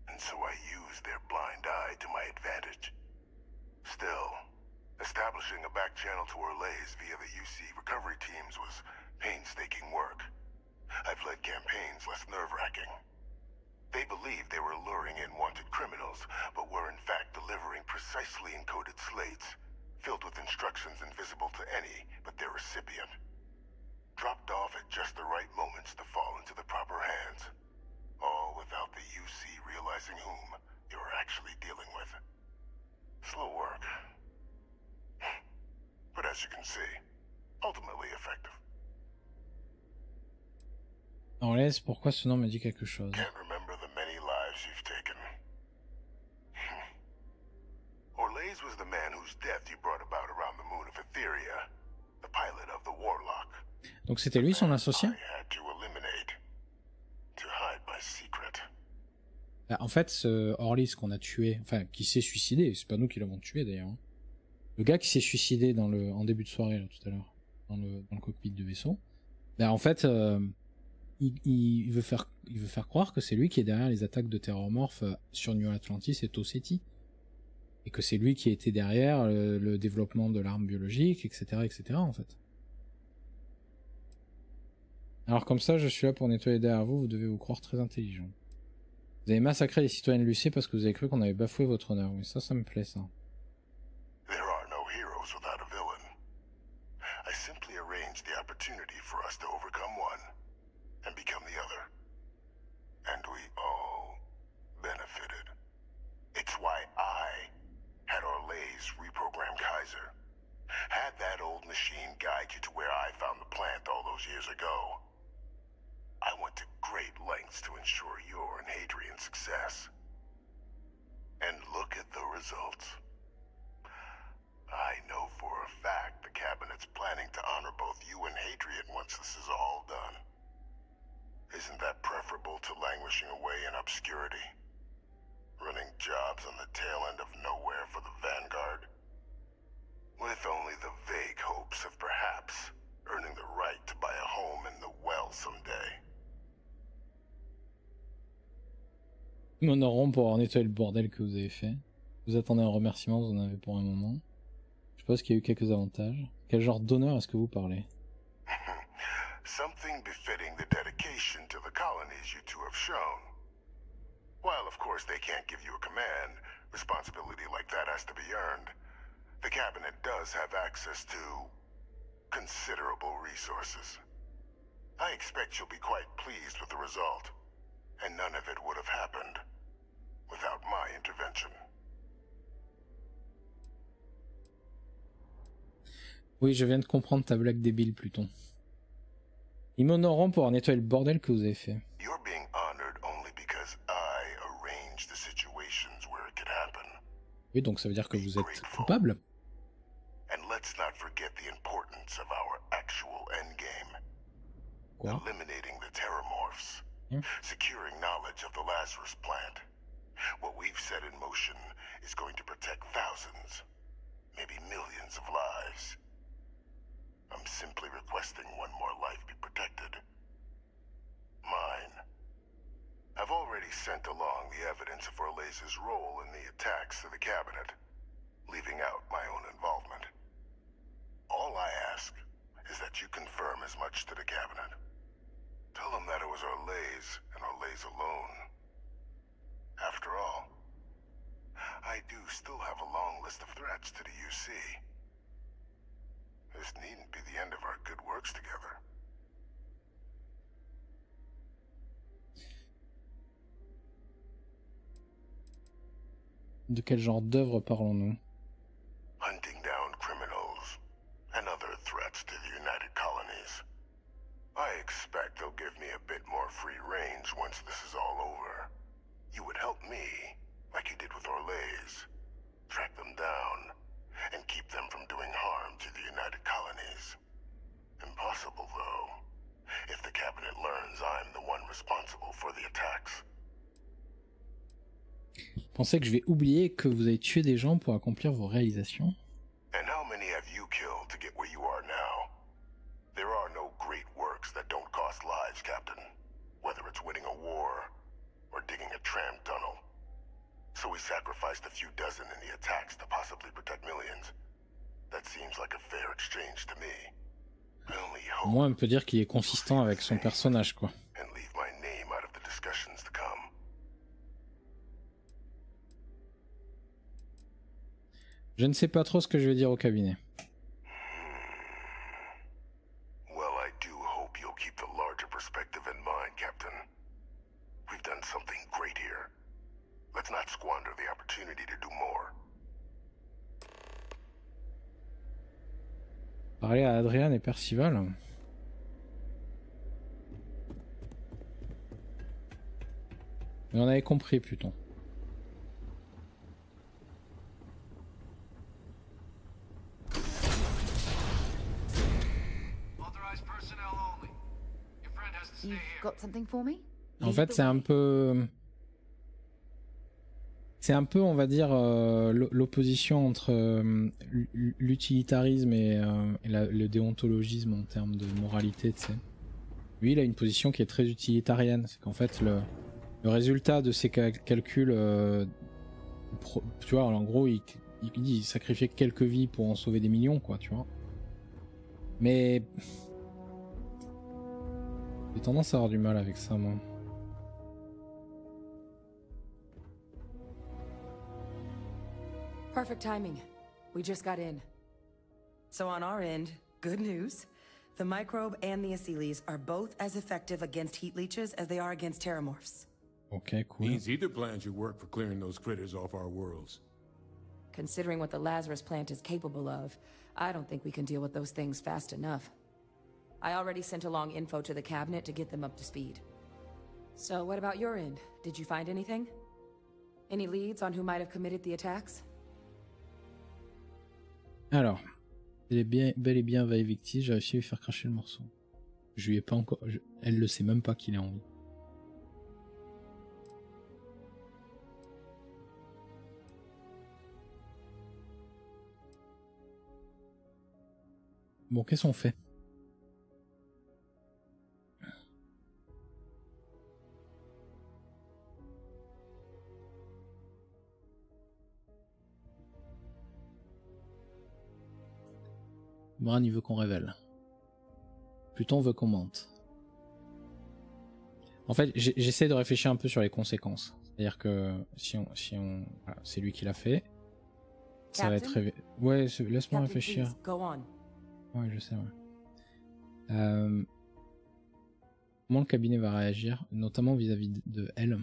And so I used their blind eye to my advantage. Still, establishing a back channel to Orlays via the UC recovery teams was painstaking work. I've led campaigns less nerve-wracking. They believed they were luring in wanted criminals, but were in fact delivering precisely encoded slates, filled with instructions invisible to any but their recipient. Dropped off at just the right moments to fall into the proper hands. All without the UC realizing whom you're actually dealing with. Slow work. But as you can see, ultimately effective. Orlays, pourquoi ce nom me dit quelque chose? Can't remember the many lives you've taken. Orlays was the man whose death you brought about around the moon of Etheria, the pilot of the Warlock. Donc c'était lui son associé? En fait, ce Orlays qu'on a tué, enfin qui s'est suicidé, c'est pas nous qui l'avons tué d'ailleurs. Hein. Le gars qui s'est suicidé en début de soirée là, tout à l'heure, dans le cockpit du vaisseau, ben en fait, il veut faire croire que c'est lui qui est derrière les attaques de Horrimorphes sur New Atlantis et Toseti, et que c'est lui qui a été derrière le développement de l'arme biologique, etc., etc. en fait. Alors comme ça, je suis là pour nettoyer derrière vous, vous devez vous croire très intelligent. Vous avez massacré les citoyens de l'UC parce que vous avez cru qu'on avait bafoué votre honneur. Oui, ça me plaît, ça. There are no heroes without a villain. I simply arranged the opportunity for us to overcome one and become the other. And we all benefited. It's why I had Orlays reprogram Kaiser. Had that old machine guide you to where I found the plant all those years ago. I went to great lengths to ensure your and Hadrian's success. And look at the results. I know for a fact the Cabinet's planning to honor both you and Hadrian once this is all done. Isn't that preferable to languishing away in obscurity? Running jobs on the tail end of nowhere for the Vanguard? With only the vague hopes of perhaps earning the right to buy a home in the well someday. Ils m'honoreront pour avoir nettoyé le bordel que vous avez fait. Vous attendez un remerciement, vous en avez pour un moment. Je suppose qu'il y a eu quelques avantages. Quel genre d'honneur est-ce que vous parlez? Something befitting the dedication to the colonies you two have shown. While of course they can't give you a command, responsibility like that has to be earned. The Cabinet does have access to considerable resources. I expect you'll be quite pleased with the result, and none of it would have happened without my intervention. Oui, je viens de comprendre ta blague débile, Pluton. Ils m'honoreront pour avoir nettoyé le bordel que vous avez fait. You're being honored only because I arranged the situations where it could happen. Oui, donc ça veut dire que vous êtes coupable. And let's not forget the importance of our actual endgame. Quoi? Eliminating the Horrimorphes. Securing knowledge of the Lazarus plant. What we've set in motion is going to protect thousands, maybe millions of lives. I'm simply requesting one more life be protected. Mine. I've already sent along the evidence of Orlays' role in the attacks to the Cabinet, leaving out my own involvement. is that you confirm as much to the cabinet. Tell them that it was our lays and our lays alone. After all, I do still have a long list of threats to the UC. This needn't be the end of our good works together. De quel genre d'œuvre parlons-nous? Hunting down criminals and other threats to the United Colonies. I expect they'll give me a bit more free range once this is all over. You would help me, like you did with Orlays, track them down, and keep them from doing harm to the United Colonies. Impossible, though, if the cabinet learns I'm the one responsible for the attacks. Pensez que je vais oublier que vous avez tué des gens pour accomplir vos réalisations? And how many have you killed to get where you are now? There are no great works that don't cost lives, Captain. Whether it's winning a war or digging a tram tunnel. So we sacrificed a few dozen in the attacks to possibly protect millions. That seems like a fair exchange to me. I only hope. Au moins, on peut dire qu'il est consistant avec son personnage, quoi. And leave my name out of the discussions to come. Je ne sais pas trop ce que je vais dire au cabinet. Well, I do hope you'll keep the larger perspective in mind, Captain. We've done something great here. Let's not squander the opportunity to do more. Parler à Adrian et Percival. Mais on avait compris, Pluton. You've got something for me? En fait, c'est un peu, on va dire, l'opposition entre l'utilitarisme et le déontologisme en termes de moralité, tu sais. Lui, il a une position qui est très utilitarienne. C'est qu'en fait, le résultat de ses calculs, tu vois, en gros, il dit sacrifier quelques vies pour en sauver des millions, quoi, tu vois. Mais j'ai tendance à avoir du mal avec ça, moi. Perfect timing. We just got in. So on our end, good news. The microbe and the acyles are both as effective against heat leeches as they are against terramorphs. Okay, cool. Means either plan should work for clearing those critters off our worlds. Considering what the Lazarus plant is capable of, I don't think we can deal with those things fast enough. I already sent along info to the cabinet to get them up to speed. So what about your end? Did you find anything? Any leads on who might have committed the attacks? Alors, elle est bel et bien va évictise, j'ai réussi à lui faire cracher le morceau. Je lui ai pas encore... Elle le sait même pas qu'il est en vie. Bon, qu'est-ce qu'on fait? Bran, il veut qu'on révèle. Pluton veut qu'on mente. En fait, j'essaie de réfléchir un peu sur les conséquences. C'est-à-dire que si on voilà, c'est lui qui l'a fait, ça va être révélé. Ouais, laisse-moi réfléchir. Ouais, je sais, ouais. Comment le cabinet va réagir, notamment vis-à-vis de elle?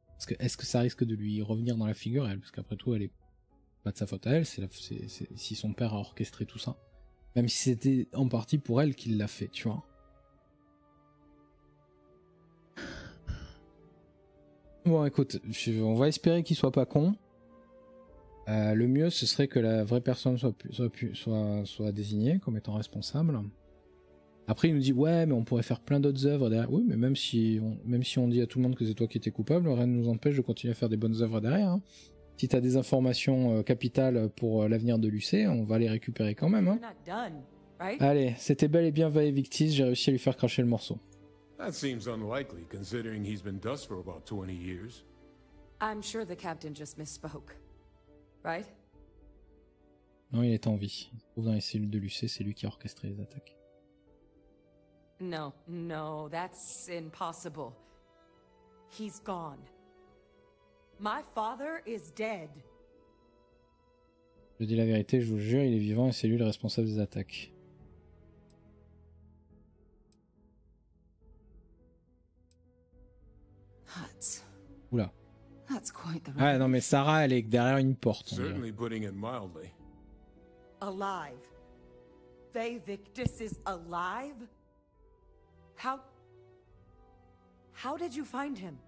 Parce que est-ce que ça risque de lui revenir dans la figure, elle? Parce qu'après tout, elle est pas de sa faute à elle, si son père a orchestré tout ça. Même si c'était en partie pour elle qu'il l'a fait, tu vois. Bon, écoute, on va espérer qu'il soit pas con. Le mieux, ce serait que la vraie personne soit désignée comme étant responsable. Après, il nous dit ouais, mais on pourrait faire plein d'autres œuvres derrière. Oui, mais même si on dit à tout le monde que c'est toi qui étais coupable, rien ne nous empêche de continuer à faire des bonnes œuvres derrière. Hein. Si t'as des informations capitales pour l'avenir de l'UC, on va les récupérer quand même. Hein. Allez, c'était bel et bien va évictise, j'ai réussi à lui faire cracher le morceau. That seems unlikely, considering he's been dust for about 20 years. I'm sure the captain just misspoke. Right? Non, il est en vie. Il se trouve dans les cellules de l'UC, c'est lui qui a orchestré les attaques. No, no, that's impossible. He's gone. My father is dead. Je dis la vérité, je vous jure, il est vivant et c'est lui le responsable des attaques. Oula. Ah non mais Sarah, elle est derrière une porte. Certainly putting it mildly. Alive. They Victus is alive? How did you find him?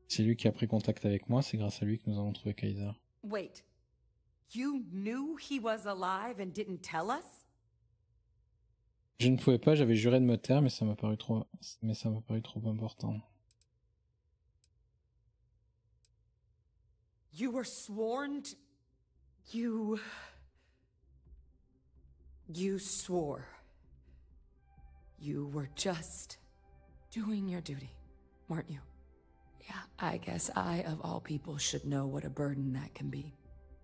C'est lui qui a pris contact avec moi, c'est grâce à lui que nous avons trouvé Kaiser. Wait. You knew he was alive and didn't tell us? Je ne pouvais pas, j'avais juré de me taire, mais ça m'a paru trop important. You were sworn to... You swore. You were just doing your duty, weren't you? Yeah, I guess I, of all people, should know what a burden that can be.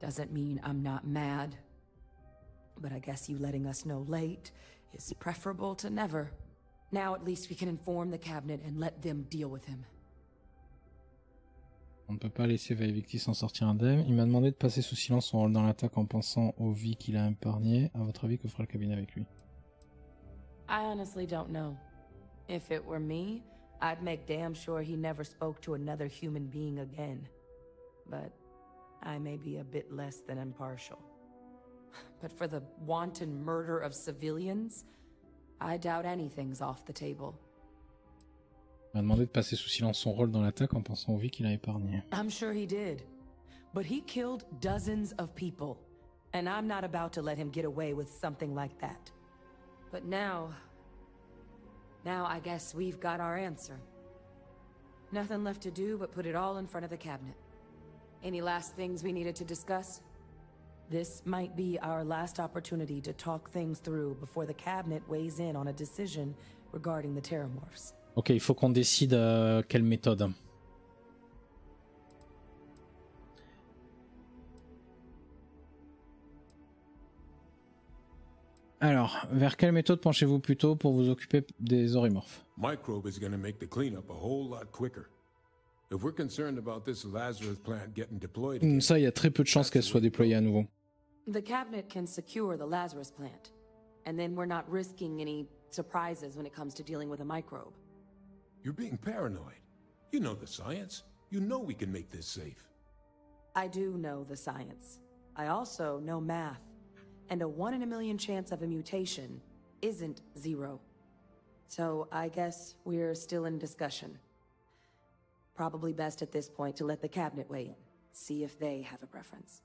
Doesn't mean I'm not mad, but I guess you letting us know late is preferable to never. Now at least we can inform the cabinet and let them deal with him. On ne peut pas laisser Victis s'en sortir indemne. Il m'a demandé de passer sous silence son rôle dans l'attaque en pensant aux vies qu'il a épargnées. À votre avis, que fera le cabinet avec lui? I honestly don't know. If it were me, I'd make damn sure he never spoke to another human being again. But I may be a bit less than impartial. But for the wanton murder of civilians, I doubt anything's off the table. Il m'a demandé de passer sous silence son rôle dans l'attaque en pensant aux vies qu'il a épargnées. I'm sure he did. But he killed dozens of people. And I'm not about to let him get away with something like that. But now I guess we've got our answer. Nothing left to do but put it all in front of the cabinet. Any last things we needed to discuss? This might be our last opportunity to talk things through before the cabinet weighs in on a decision regarding the Terramorphs. Ok, il faut qu'on décide quelle méthode. Alors, vers quelle méthode penchez-vous plutôt pour vous occuper des Horrimorphes? Microbe is going to make the cleanup a whole lot quicker. If we're concerned about this Lazarus plant getting deployed again, Ça, il y a très peu de chances qu'elle soit déployée à nouveau. The cabinet can secure the Lazarus plant, and then we're not risking any surprises when it comes to dealing with a microbe. You're being paranoid. You know the science. You know we can make this safe. I do know the science. I also know math. And a 1 in a million chance of a mutation isn't 0. So I guess we're still in discussion. Probably best at this point to let the cabinet weigh in. See if they have a preference.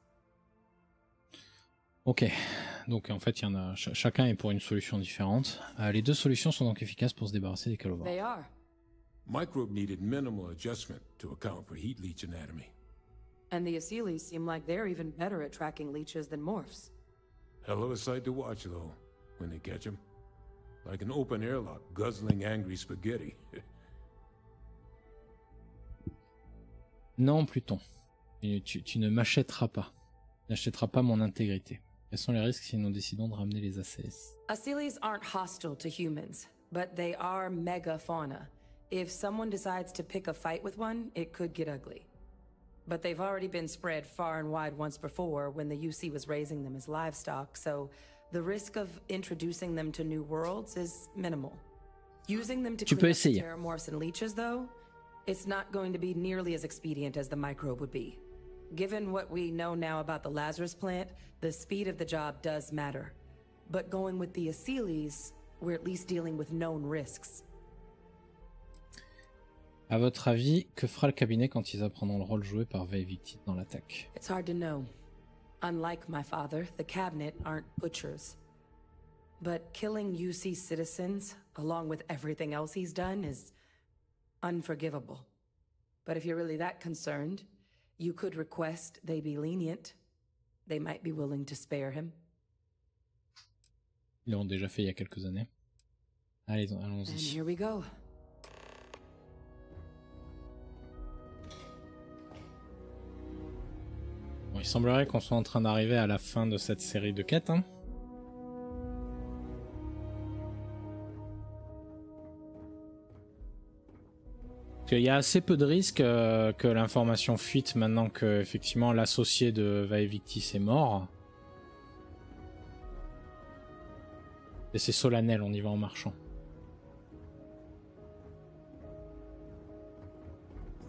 Ok, donc en fait, il y en a, chacun est pour une solution différente. Les deux solutions sont donc efficaces pour se débarrasser des calomorphes. They are. Microbe needed minimal adjustment to account for heat leech anatomy. And the Asili seem like they're even better at tracking leeches than morphs. Hell of a sight to watch, though, when they catch them. Like an open airlock guzzling angry spaghetti. Non, Pluton. Tu ne m'achèteras pas. Tu n'achèteras pas mon intégrité. Quels sont les risques si nous décidons de ramener les ACS? Asilis aren't hostile to humans, but they are megafauna. If someone decides to pick a fight with one, it could get ugly. But they've already been spread far and wide once before when the UC was raising them as livestock, so the risk of introducing them to new worlds is minimal. Using them to clean up the Terramorphs and leeches, though, it's not going to be nearly as expedient as the microbe would be. Given what we know now about the Lazarus plant, the speed of the job does matter. But going with the Asilis, we're at least dealing with known risks. À votre avis, que fera le cabinet quand ils apprendront le rôle joué par Victis dans l'attaque? It's hard to know. Unlike my father, the cabinet aren't butchers. But killing UC citizens, along with everything else he's done, is unforgivable. But if you're really that concerned, you could request they be lenient. They might be willing to spare him. Ils l'ont déjà fait il y a quelques années. Allez, allons-y. And here we go. Il semblerait qu'on soit en train d'arriver à la fin de cette série de quêtes. Hein. Il y a assez peu de risques que l'information fuite maintenant que effectivement l'associé de Vaevictis est mort. Et c'est solennel, on y va en marchant.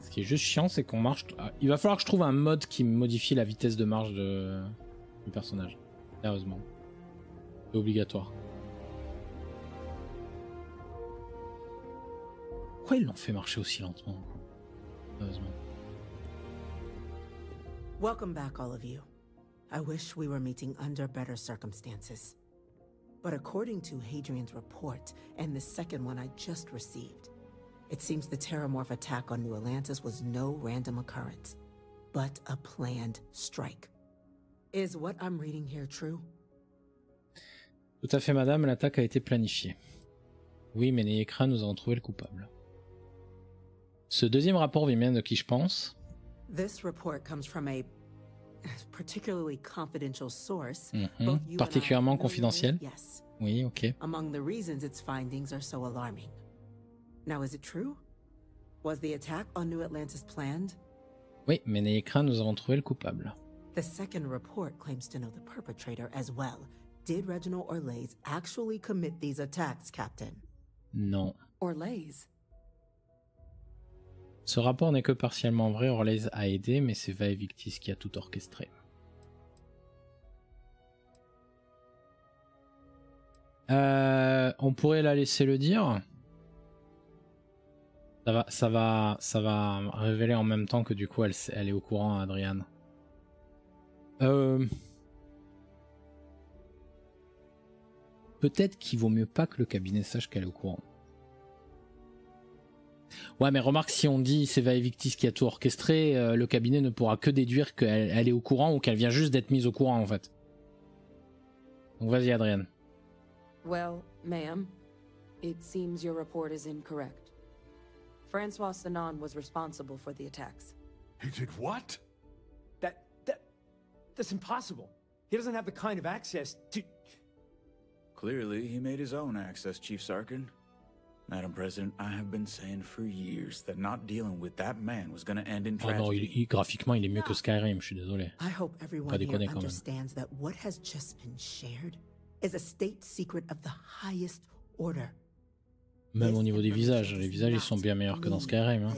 Ce qui est juste chiant, c'est qu'on marche... Il va falloir que je trouve un mode qui modifie la vitesse de marche du personnage. Sérieusement. C'est obligatoire. Pourquoi ils l'ont fait marcher aussi lentement? Heureusement. Welcome back, all of you. I wish we were meeting under better circumstances. But according to Hadrian's report, and the second one I just received, it seems the Terramorph attack on New Atlantis was no random occurrence, but a planned strike. Is what I'm reading here true? Tout à fait, madame, l'attaque a été planifiée. Oui, mais n'ayez craint, nous avons trouvé le coupable. Ce deuxième rapport vient bien de qui je pense. This report comes from a particularly confidential source. Particulièrement confidentiel. Yes. Oui, ok. Among the reasons its findings are so alarming. Now, is it true? Was the attack on New Atlantis planned? Oui, mais n'ayez craint, nous avons trouvé le coupable. The second report claims to know the perpetrator as well. Did Reginald Orlays actually commit these attacks, Captain? Non. Orlays? Ce rapport n'est que partiellement vrai, Orlays a aidé, mais c'est Vaevictis qui a tout orchestré. On pourrait la laisser le dire. Ça va révéler en même temps que du coup elle est au courant, Adriane. Peut-être qu'il vaut mieux pas que le cabinet sache qu'elle est au courant. Ouais, mais remarque, si on dit c'est Vaevictis qui a tout orchestré, le cabinet ne pourra que déduire qu'elle est au courant ou qu'elle vient juste d'être mise au courant en fait. Donc vas-y, Adrienne. Well, ma'am, it seems your report is incorrect. Francois Sanon was responsible for the attacks. He did what? That's impossible. He doesn't have the kind of access to... Clearly, he made his own access, Chief Sarkin. Madam President, I have been saying for years that not dealing with that man was going to end in tragedy. Oh non, graphiquement, il est mieux que Skyrim, je suis désolé. I hope everyone here understands that what has just been shared is a state secret of the highest order. Même au niveau des visages, les visages ils sont bien meilleurs que dans Skyrim. Hein.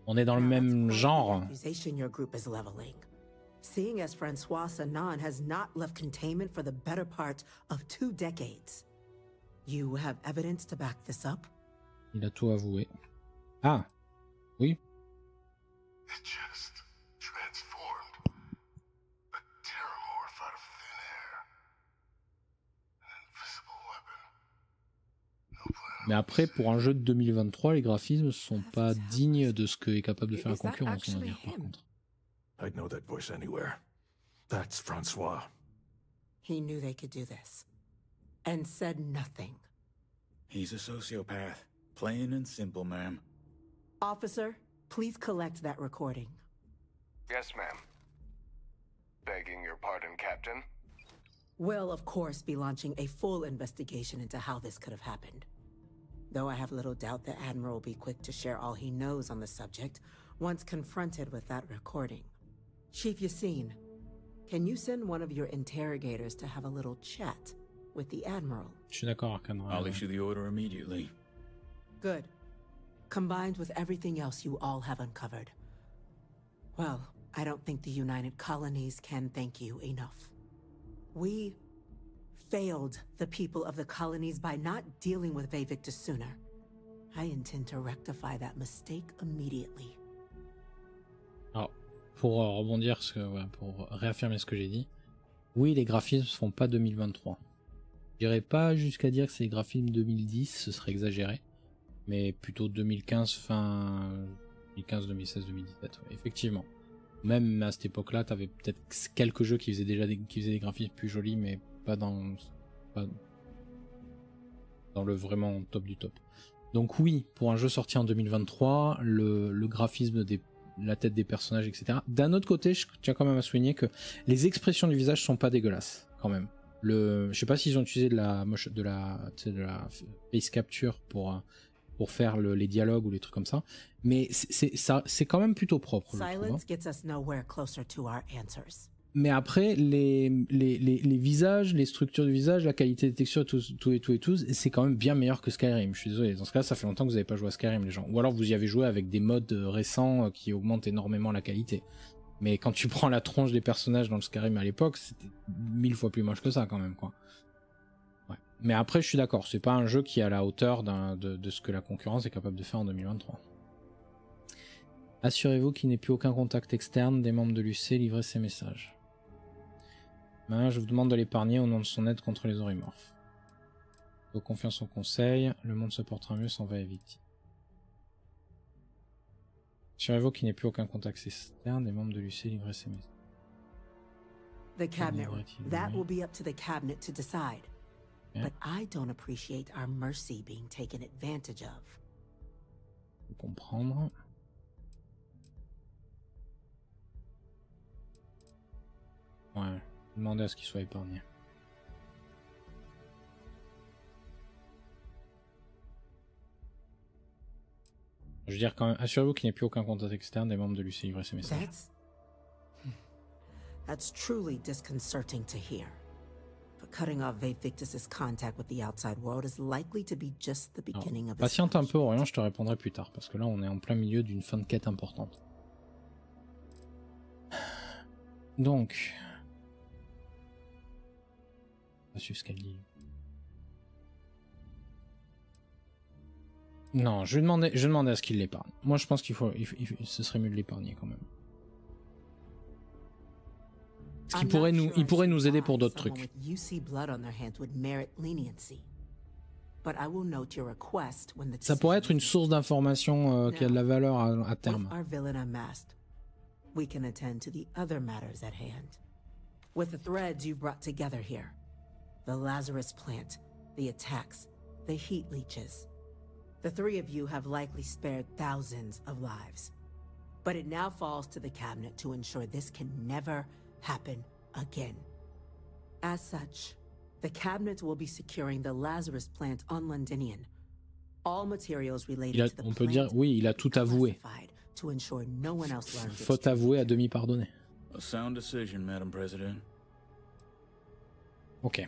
On est dans le même genre. Seeing as Francois Sanon has not left containment for the better part of 2 decades. You have evidence to back this up? Il a tout avoué. Ah, oui. It just transformed a Terramorph out of thin air. An invisible weapon. Mais après, pour un jeu de 2023, les graphismes sont pas dignes de ce que est capable de faire la concurrence, on va dire, par contre. I'd know that voice anywhere. That's Francois. He knew they could do this. And said nothing. He's a sociopath. Plain and simple, ma'am. Officer, please collect that recording. Yes, ma'am. Begging your pardon, Captain. We'll, of course, be launching a full investigation into how this could have happened. Though I have little doubt the Admiral will be quick to share all he knows on the subject once confronted with that recording. Chief Yassine, can you send one of your interrogators to have a little chat with the Admiral? Je suis d'accord, Arcane. I'll issue the order immediately. Good. Combined with everything else you all have uncovered. Well, I don't think the United Colonies can thank you enough. We failed the people of the colonies by not dealing with Vaevictis sooner. I intend to rectify that mistake immediately. Alors, pour rebondir, pour réaffirmer ce que j'ai dit, oui, les graphismes ne font pas 2023. Je dirais pas jusqu'à dire que c'est les graphismes 2010, ce serait exagéré, mais plutôt 2015, fin 2015, 2016, 2017, ouais, effectivement. Même à cette époque-là, tu avais peut-être quelques jeux qui faisaient déjà qui faisaient des graphismes plus jolis, mais pas dans le vraiment top du top. Donc oui, pour un jeu sorti en 2023, le graphisme la tête des personnages, etc. D'un autre côté, je tiens quand même à souligner que les expressions du visage sont pas dégueulasses, quand même. Je sais pas s'ils ont utilisé de la face capture pour faire les dialogues ou les trucs comme ça, mais c'est quand même plutôt propre. Mais après, les visages, les structures du visage, la qualité des textures, tout, c'est quand même bien meilleur que Skyrim. Je suis désolé, dans ce cas, ça fait longtemps que vous n'avez pas joué à Skyrim, les gens. Ou alors vous y avez joué avec des mods récents qui augmentent énormément la qualité. Mais quand tu prends la tronche des personnages dans le Skyrim à l'époque, c'était 1000 fois plus moche que ça quand même, quoi. Ouais. Mais après, je suis d'accord, c'est pas un jeu qui est à la hauteur de ce que la concurrence est capable de faire en 2023. Assurez-vous qu'il n'y ait plus aucun contact externe des membres de l'UC livrer ces messages. Ben, je vous demande de l'épargner au nom de son aide contre les Horrimorphes. Vos confiance au conseil, le monde se portera mieux sans va-et-vite. Assurez-vous qu'il n'y ait plus aucun contact externe des membres de l'UC livrer ces messages. The cabinet, that will be up to the cabinet to decide. Yeah. But I don't appreciate our mercy being taken advantage of. Faut comprendre. Ouais, demandez à ce qu'il soit épargné. Je veux dire quand même, assurez-vous qu'il n'y ait plus aucun contact externe des membres de l'UC livrer ces messages. That's truly disconcerting to hear. But cutting off Victus's contact with the outside world is likely to be just the beginning of his. Patiente un peu, Orion, je te répondrai plus tard, parce que là on est en plein milieu d'une fin de quête importante. Donc, on va suivre ce qu'elle dit. Non, je vais demander à ce qu'il l'épargne. Moi je pense ce serait mieux de l'épargner quand même. Parce qu'il pourrait nous aider pour d'autres trucs. Ça pourrait être une source d'information qui a de la valeur à terme. We can attend to the other matters at hand. With the threads you've brought together here, the Lazarus plant, the attacks, the heat leeches, the three of you have likely spared thousands of lives. But it now falls to the cabinet to ensure this can never happen again. As such, the cabinet will be securing the Lazarus plant on Londinion. All materials related to the on peut dire, oui, il a tout avoué. To ensure no one else learns. Faute avouée à demi pardonnée. A sound decision, Madam President. Ok.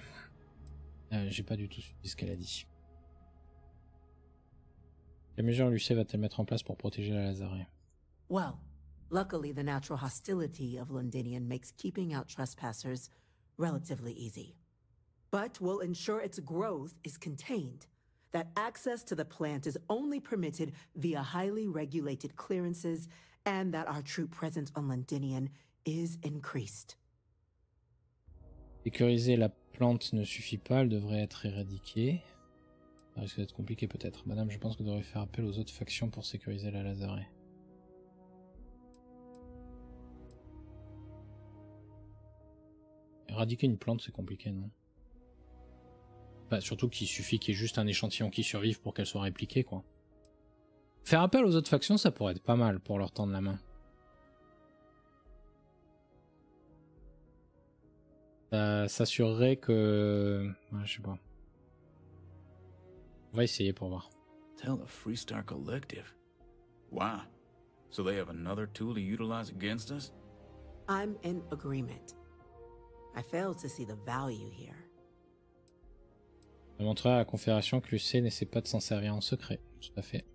J'ai pas du tout suivi ce qu'elle a dit. Quelle mesure l'UC va-t-elle mettre en place pour protéger la Lazare? Well, luckily the natural hostility of Londinion makes keeping out trespassers relatively easy. But we'll ensure its growth is contained. That access to the plant is only permitted via highly regulated clearances, and that our troop presence on Londinion is increased. Sécuriser la plante ne suffit pas, elle devrait être éradiquée. Ça risque d'être compliqué peut-être. Madame, je pense que vous devrez faire appel aux autres factions pour sécuriser la Lazare. Éradiquer une plante, c'est compliqué, non? Bah, surtout qu'il suffit qu'il y ait juste un échantillon qui survive pour qu'elle soit répliquée, quoi. Faire appel aux autres factions, ça pourrait être pas mal pour leur tendre la main. Ça s'assurerait que... Ouais, je sais pas. On va essayer pour voir. Tell the Freestar Collective. Wow. So they have another tool to utilize against us? I'm in agreement. I fail to see the value here. Je montrerai à la Confédération que l'UC n'essaie pas de s'en servir en secret. Tout à fait.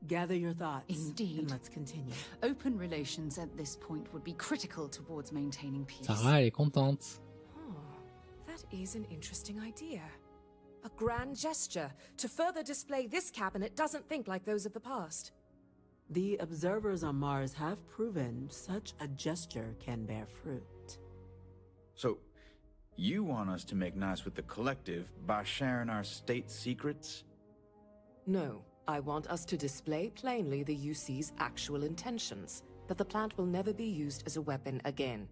Gather your thoughts. Indeed. And let's continue. Open relations at this point would be critical towards maintaining peace. Sarah, elle est contente. Oh, that is an interesting idea. A grand gesture to further display this cabinet doesn't think like those of the past. The observers on Mars have proven such a gesture can bear fruit. So, you want us to make nice with the collective by sharing our state secrets? No, I want us to display plainly the UC's actual intentions, that the plant will never be used as a weapon again.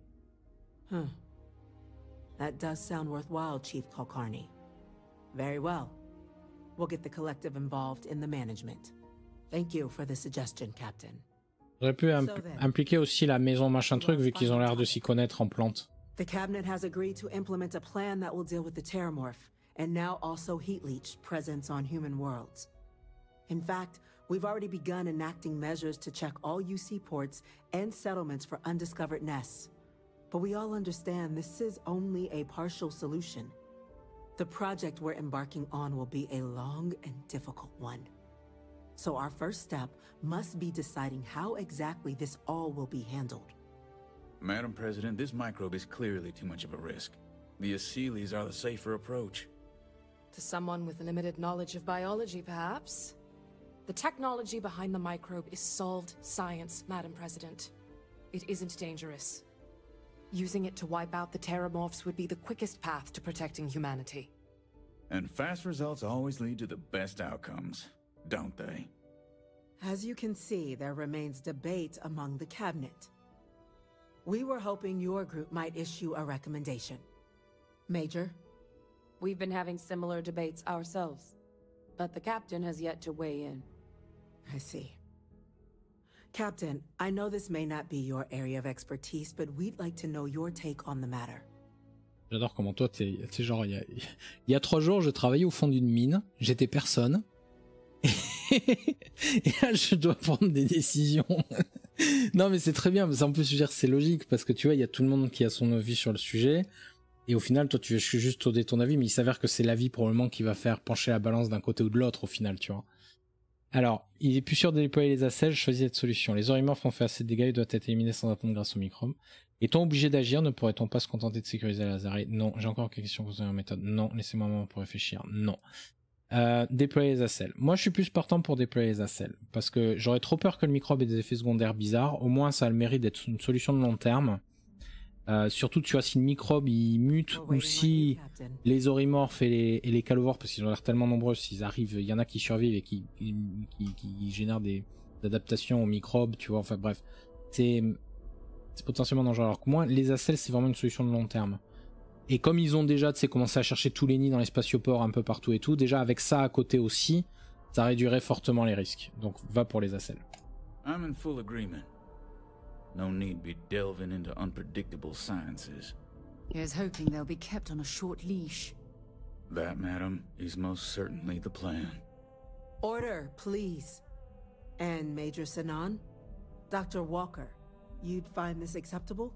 That does sound worthwhile, Chief Kulkarni. Very well. We'll get the collective involved in the management. Thank you for the suggestion, Captain. J'aurais pu impliquer aussi la maison machin truc vu qu'ils ont l'air de s'y connaître en plantes. The cabinet has agreed to implement a plan that will deal with the terramorph, and now also heat leech presence on human worlds. In fact, we've already begun enacting measures to check all UC ports and settlements for undiscovered nests. But we all understand this is only a partial solution. The project we're embarking on will be a long and difficult one. So our first step must be deciding how exactly this all will be handled. Madam President, this microbe is clearly too much of a risk. The Asciles are the safer approach. To someone with limited knowledge of biology, perhaps? The technology behind the microbe is solved science, Madam President. It isn't dangerous. Using it to wipe out the terramorphs would be the quickest path to protecting humanity. And fast results always lead to the best outcomes, don't they? As you can see, there remains debate among the cabinet. We were hoping your group might issue a recommendation. Major? We've been having similar debates ourselves, but the captain has yet to weigh in. I see. Captain, I know this may not be your area of expertise, but we'd like to know your take on the matter. J'adore comment toi, t'es genre, il y a 3 jours, je travaillais au fond d'une mine, j'étais personne, et là, je dois prendre des décisions. Non, mais c'est très bien, mais en plus, je veux dire, c'est logique, parce que tu vois, il y a tout le monde qui a son avis sur le sujet, et au final, toi, tu veux juste donner ton avis, mais il s'avère que c'est l'avis probablement qui va faire pencher la balance d'un côté ou de l'autre, au final, tu vois. Alors, il est plus sûr de déployer les assels, choisis cette solution. Les Horrimorphes ont fait assez de dégâts, ils doivent être éliminés sans attendre grâce au microbe. Est-on obligé d'agir? Ne pourrait-on pas se contenter de sécuriser la Lazare? Non. J'ai encore quelques questions concernant la méthode. Non. Laissez-moi un moment pour réfléchir. Non. Déployer les assels. Moi, je suis plus partant pour déployer les assels. Parce que j'aurais trop peur que le microbe ait des effets secondaires bizarres. Au moins, ça a le mérite d'être une solution de long terme. Surtout, tu vois, si le microbe il mute ou si les Horrimorphes et les calovores, parce qu'ils ont l'air tellement nombreux, s'ils arrivent, il y en a qui survivent et qui génèrent des adaptations aux microbes, tu vois, enfin bref, c'est potentiellement dangereux. Alors que moi, les assels, c'est vraiment une solution de long terme. Et comme ils ont déjà, tu sais, commencé à chercher tous les nids dans les spatioports un peu partout et tout, déjà avec ça à côté aussi, ça réduirait fortement les risques. Donc va pour les assels. I'm in full agreement. No need be delving into unpredictable sciences. Here's hoping they'll be kept on a short leash. That, madam, is most certainly the plan. Order, please. And Major Sinan? Dr. Walker, you'd find this acceptable?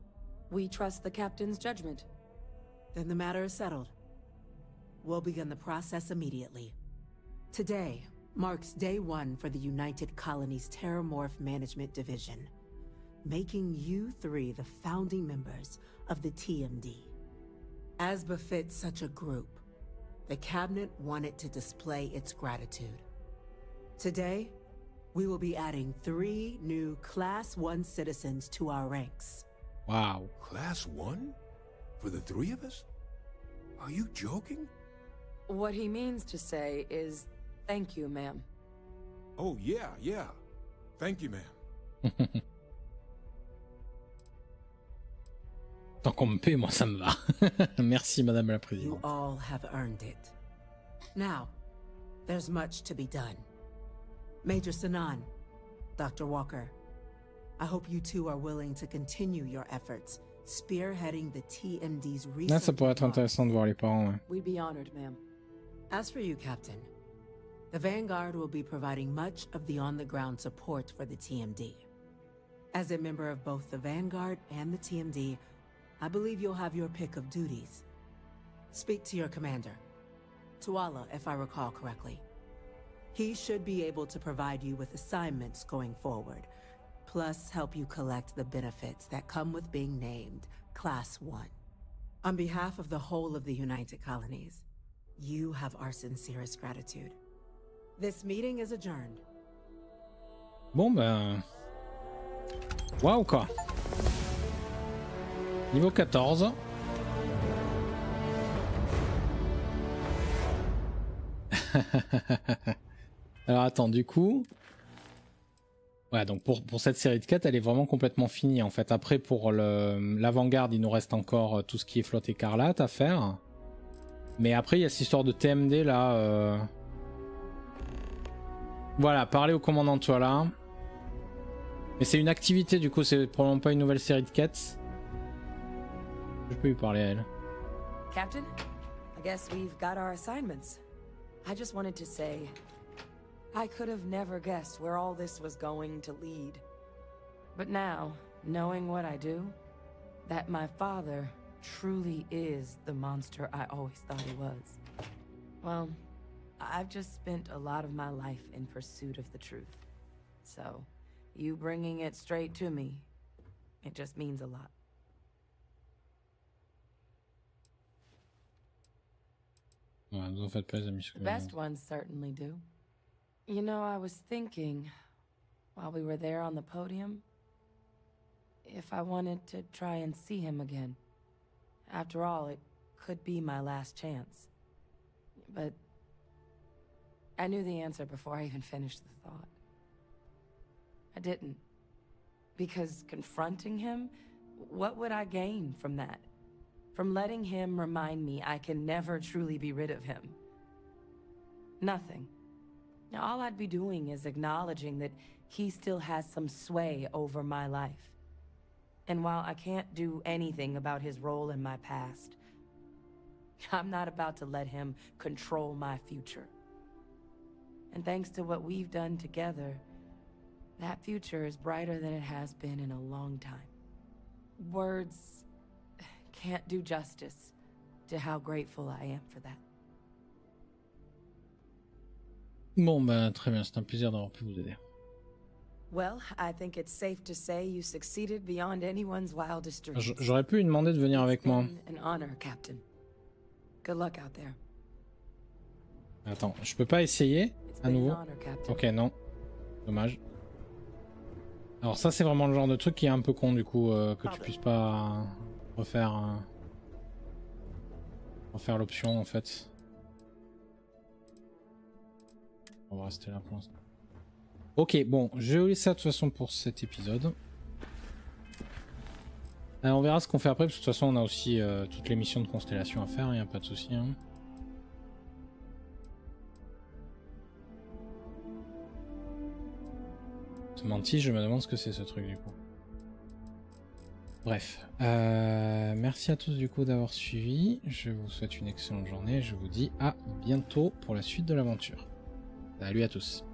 We trust the captain's judgment. Then the matter is settled. We'll begin the process immediately. Today marks day 1 for the United Colonies Terramorph Management Division, making you 3 the founding members of the TMD. As befits such a group, the cabinet wanted to display its gratitude. Today, we will be adding 3 new Class 1 citizens to our ranks. Wow. Class 1? For the 3 of us? Are you joking? What he means to say is, thank you, ma'am. Oh, yeah. Thank you, ma'am. Tant qu'on me paie, moi ça me va. Merci, Madame la Présidente. You all have earned it. Now, there's much to be done. Major Sinan, Dr. Walker, I hope you two are willing to continue your efforts, spearheading the TMD's research. Là, ça pourrait être intéressant de voir les parents. Ouais. We'd be honored, ma'am. As for you, Captain, the Vanguard will be providing much of the on-the-ground support for the TMD. As a member of both the Vanguard and the TMD, I believe you'll have your pick of duties. Speak to your commander, Tuala, if I recall correctly. He should be able to provide you with assignments going forward, plus help you collect the benefits that come with being named Class 1. On behalf of the whole of the United Colonies, you have our sincerest gratitude. This meeting is adjourned. Bon ben... Waouh quoi. Niveau 14. Alors attends, du coup... Ouais, donc pour cette série de quêtes, elle est vraiment complètement finie en fait. Après, pour l'avant-garde, il nous reste encore tout ce qui est flotte écarlate à faire. Mais après, il y a cette histoire de TMD là... Voilà, parler au commandant Toala. Mais c'est une activité, du coup, c'est probablement pas une nouvelle série de quêtes. Je peux lui parler à elle. Captain, I guess we've got our assignments. I just wanted to say, I could have never guessed where all this was going to lead. But now, knowing what I do, that my father truly is the monster I always thought he was. Well, I've just spent a lot of my life in pursuit of the truth. So, you bringing it straight to me, it just means a lot. Ouais, vous en faites pas les amis. The best ones certainly do. You know, I was thinking, while we were there on the podium, if I wanted to try and see him again. After all, it could be my last chance. But I knew the answer before I even finished the thought. I didn't. Because confronting him, what would I gain from that? From letting him remind me I can never truly be rid of him? Nothing. Now, all I'd be doing is acknowledging that he still has some sway over my life. And while I can't do anything about his role in my past, I'm not about to let him control my future. And thanks to what we've done together, that future is brighter than it has been in a long time. Words can't do justice to how grateful I am for that. Bon bah très bien, c'est un plaisir d'avoir pu vous aider. Well, I think it's safe to say you succeeded beyond anyone's wildest dreams. J'aurais pu lui demander de venir avec moi. An honor, Captain. Good luck out there. Attends, je peux pas essayer à nouveau. Ok, non. Dommage. Alors ça c'est vraiment le genre de truc qui est un peu con du coup, que tu puisses pas refaire l'option en fait. On va rester là pour l'instant. Ok, bon, je vais vous laisser ça de toute façon pour cet épisode. On verra ce qu'on fait après, parce que de toute façon on a aussi toutes les missions de constellation à faire, il n'y a pas de souci. Hein. Menti, je me demande ce que c'est ce truc du coup. Bref, merci à tous du coup d'avoir suivi. Je vous souhaite une excellente journée. Je vous dis à bientôt pour la suite de l'aventure. Salut à tous.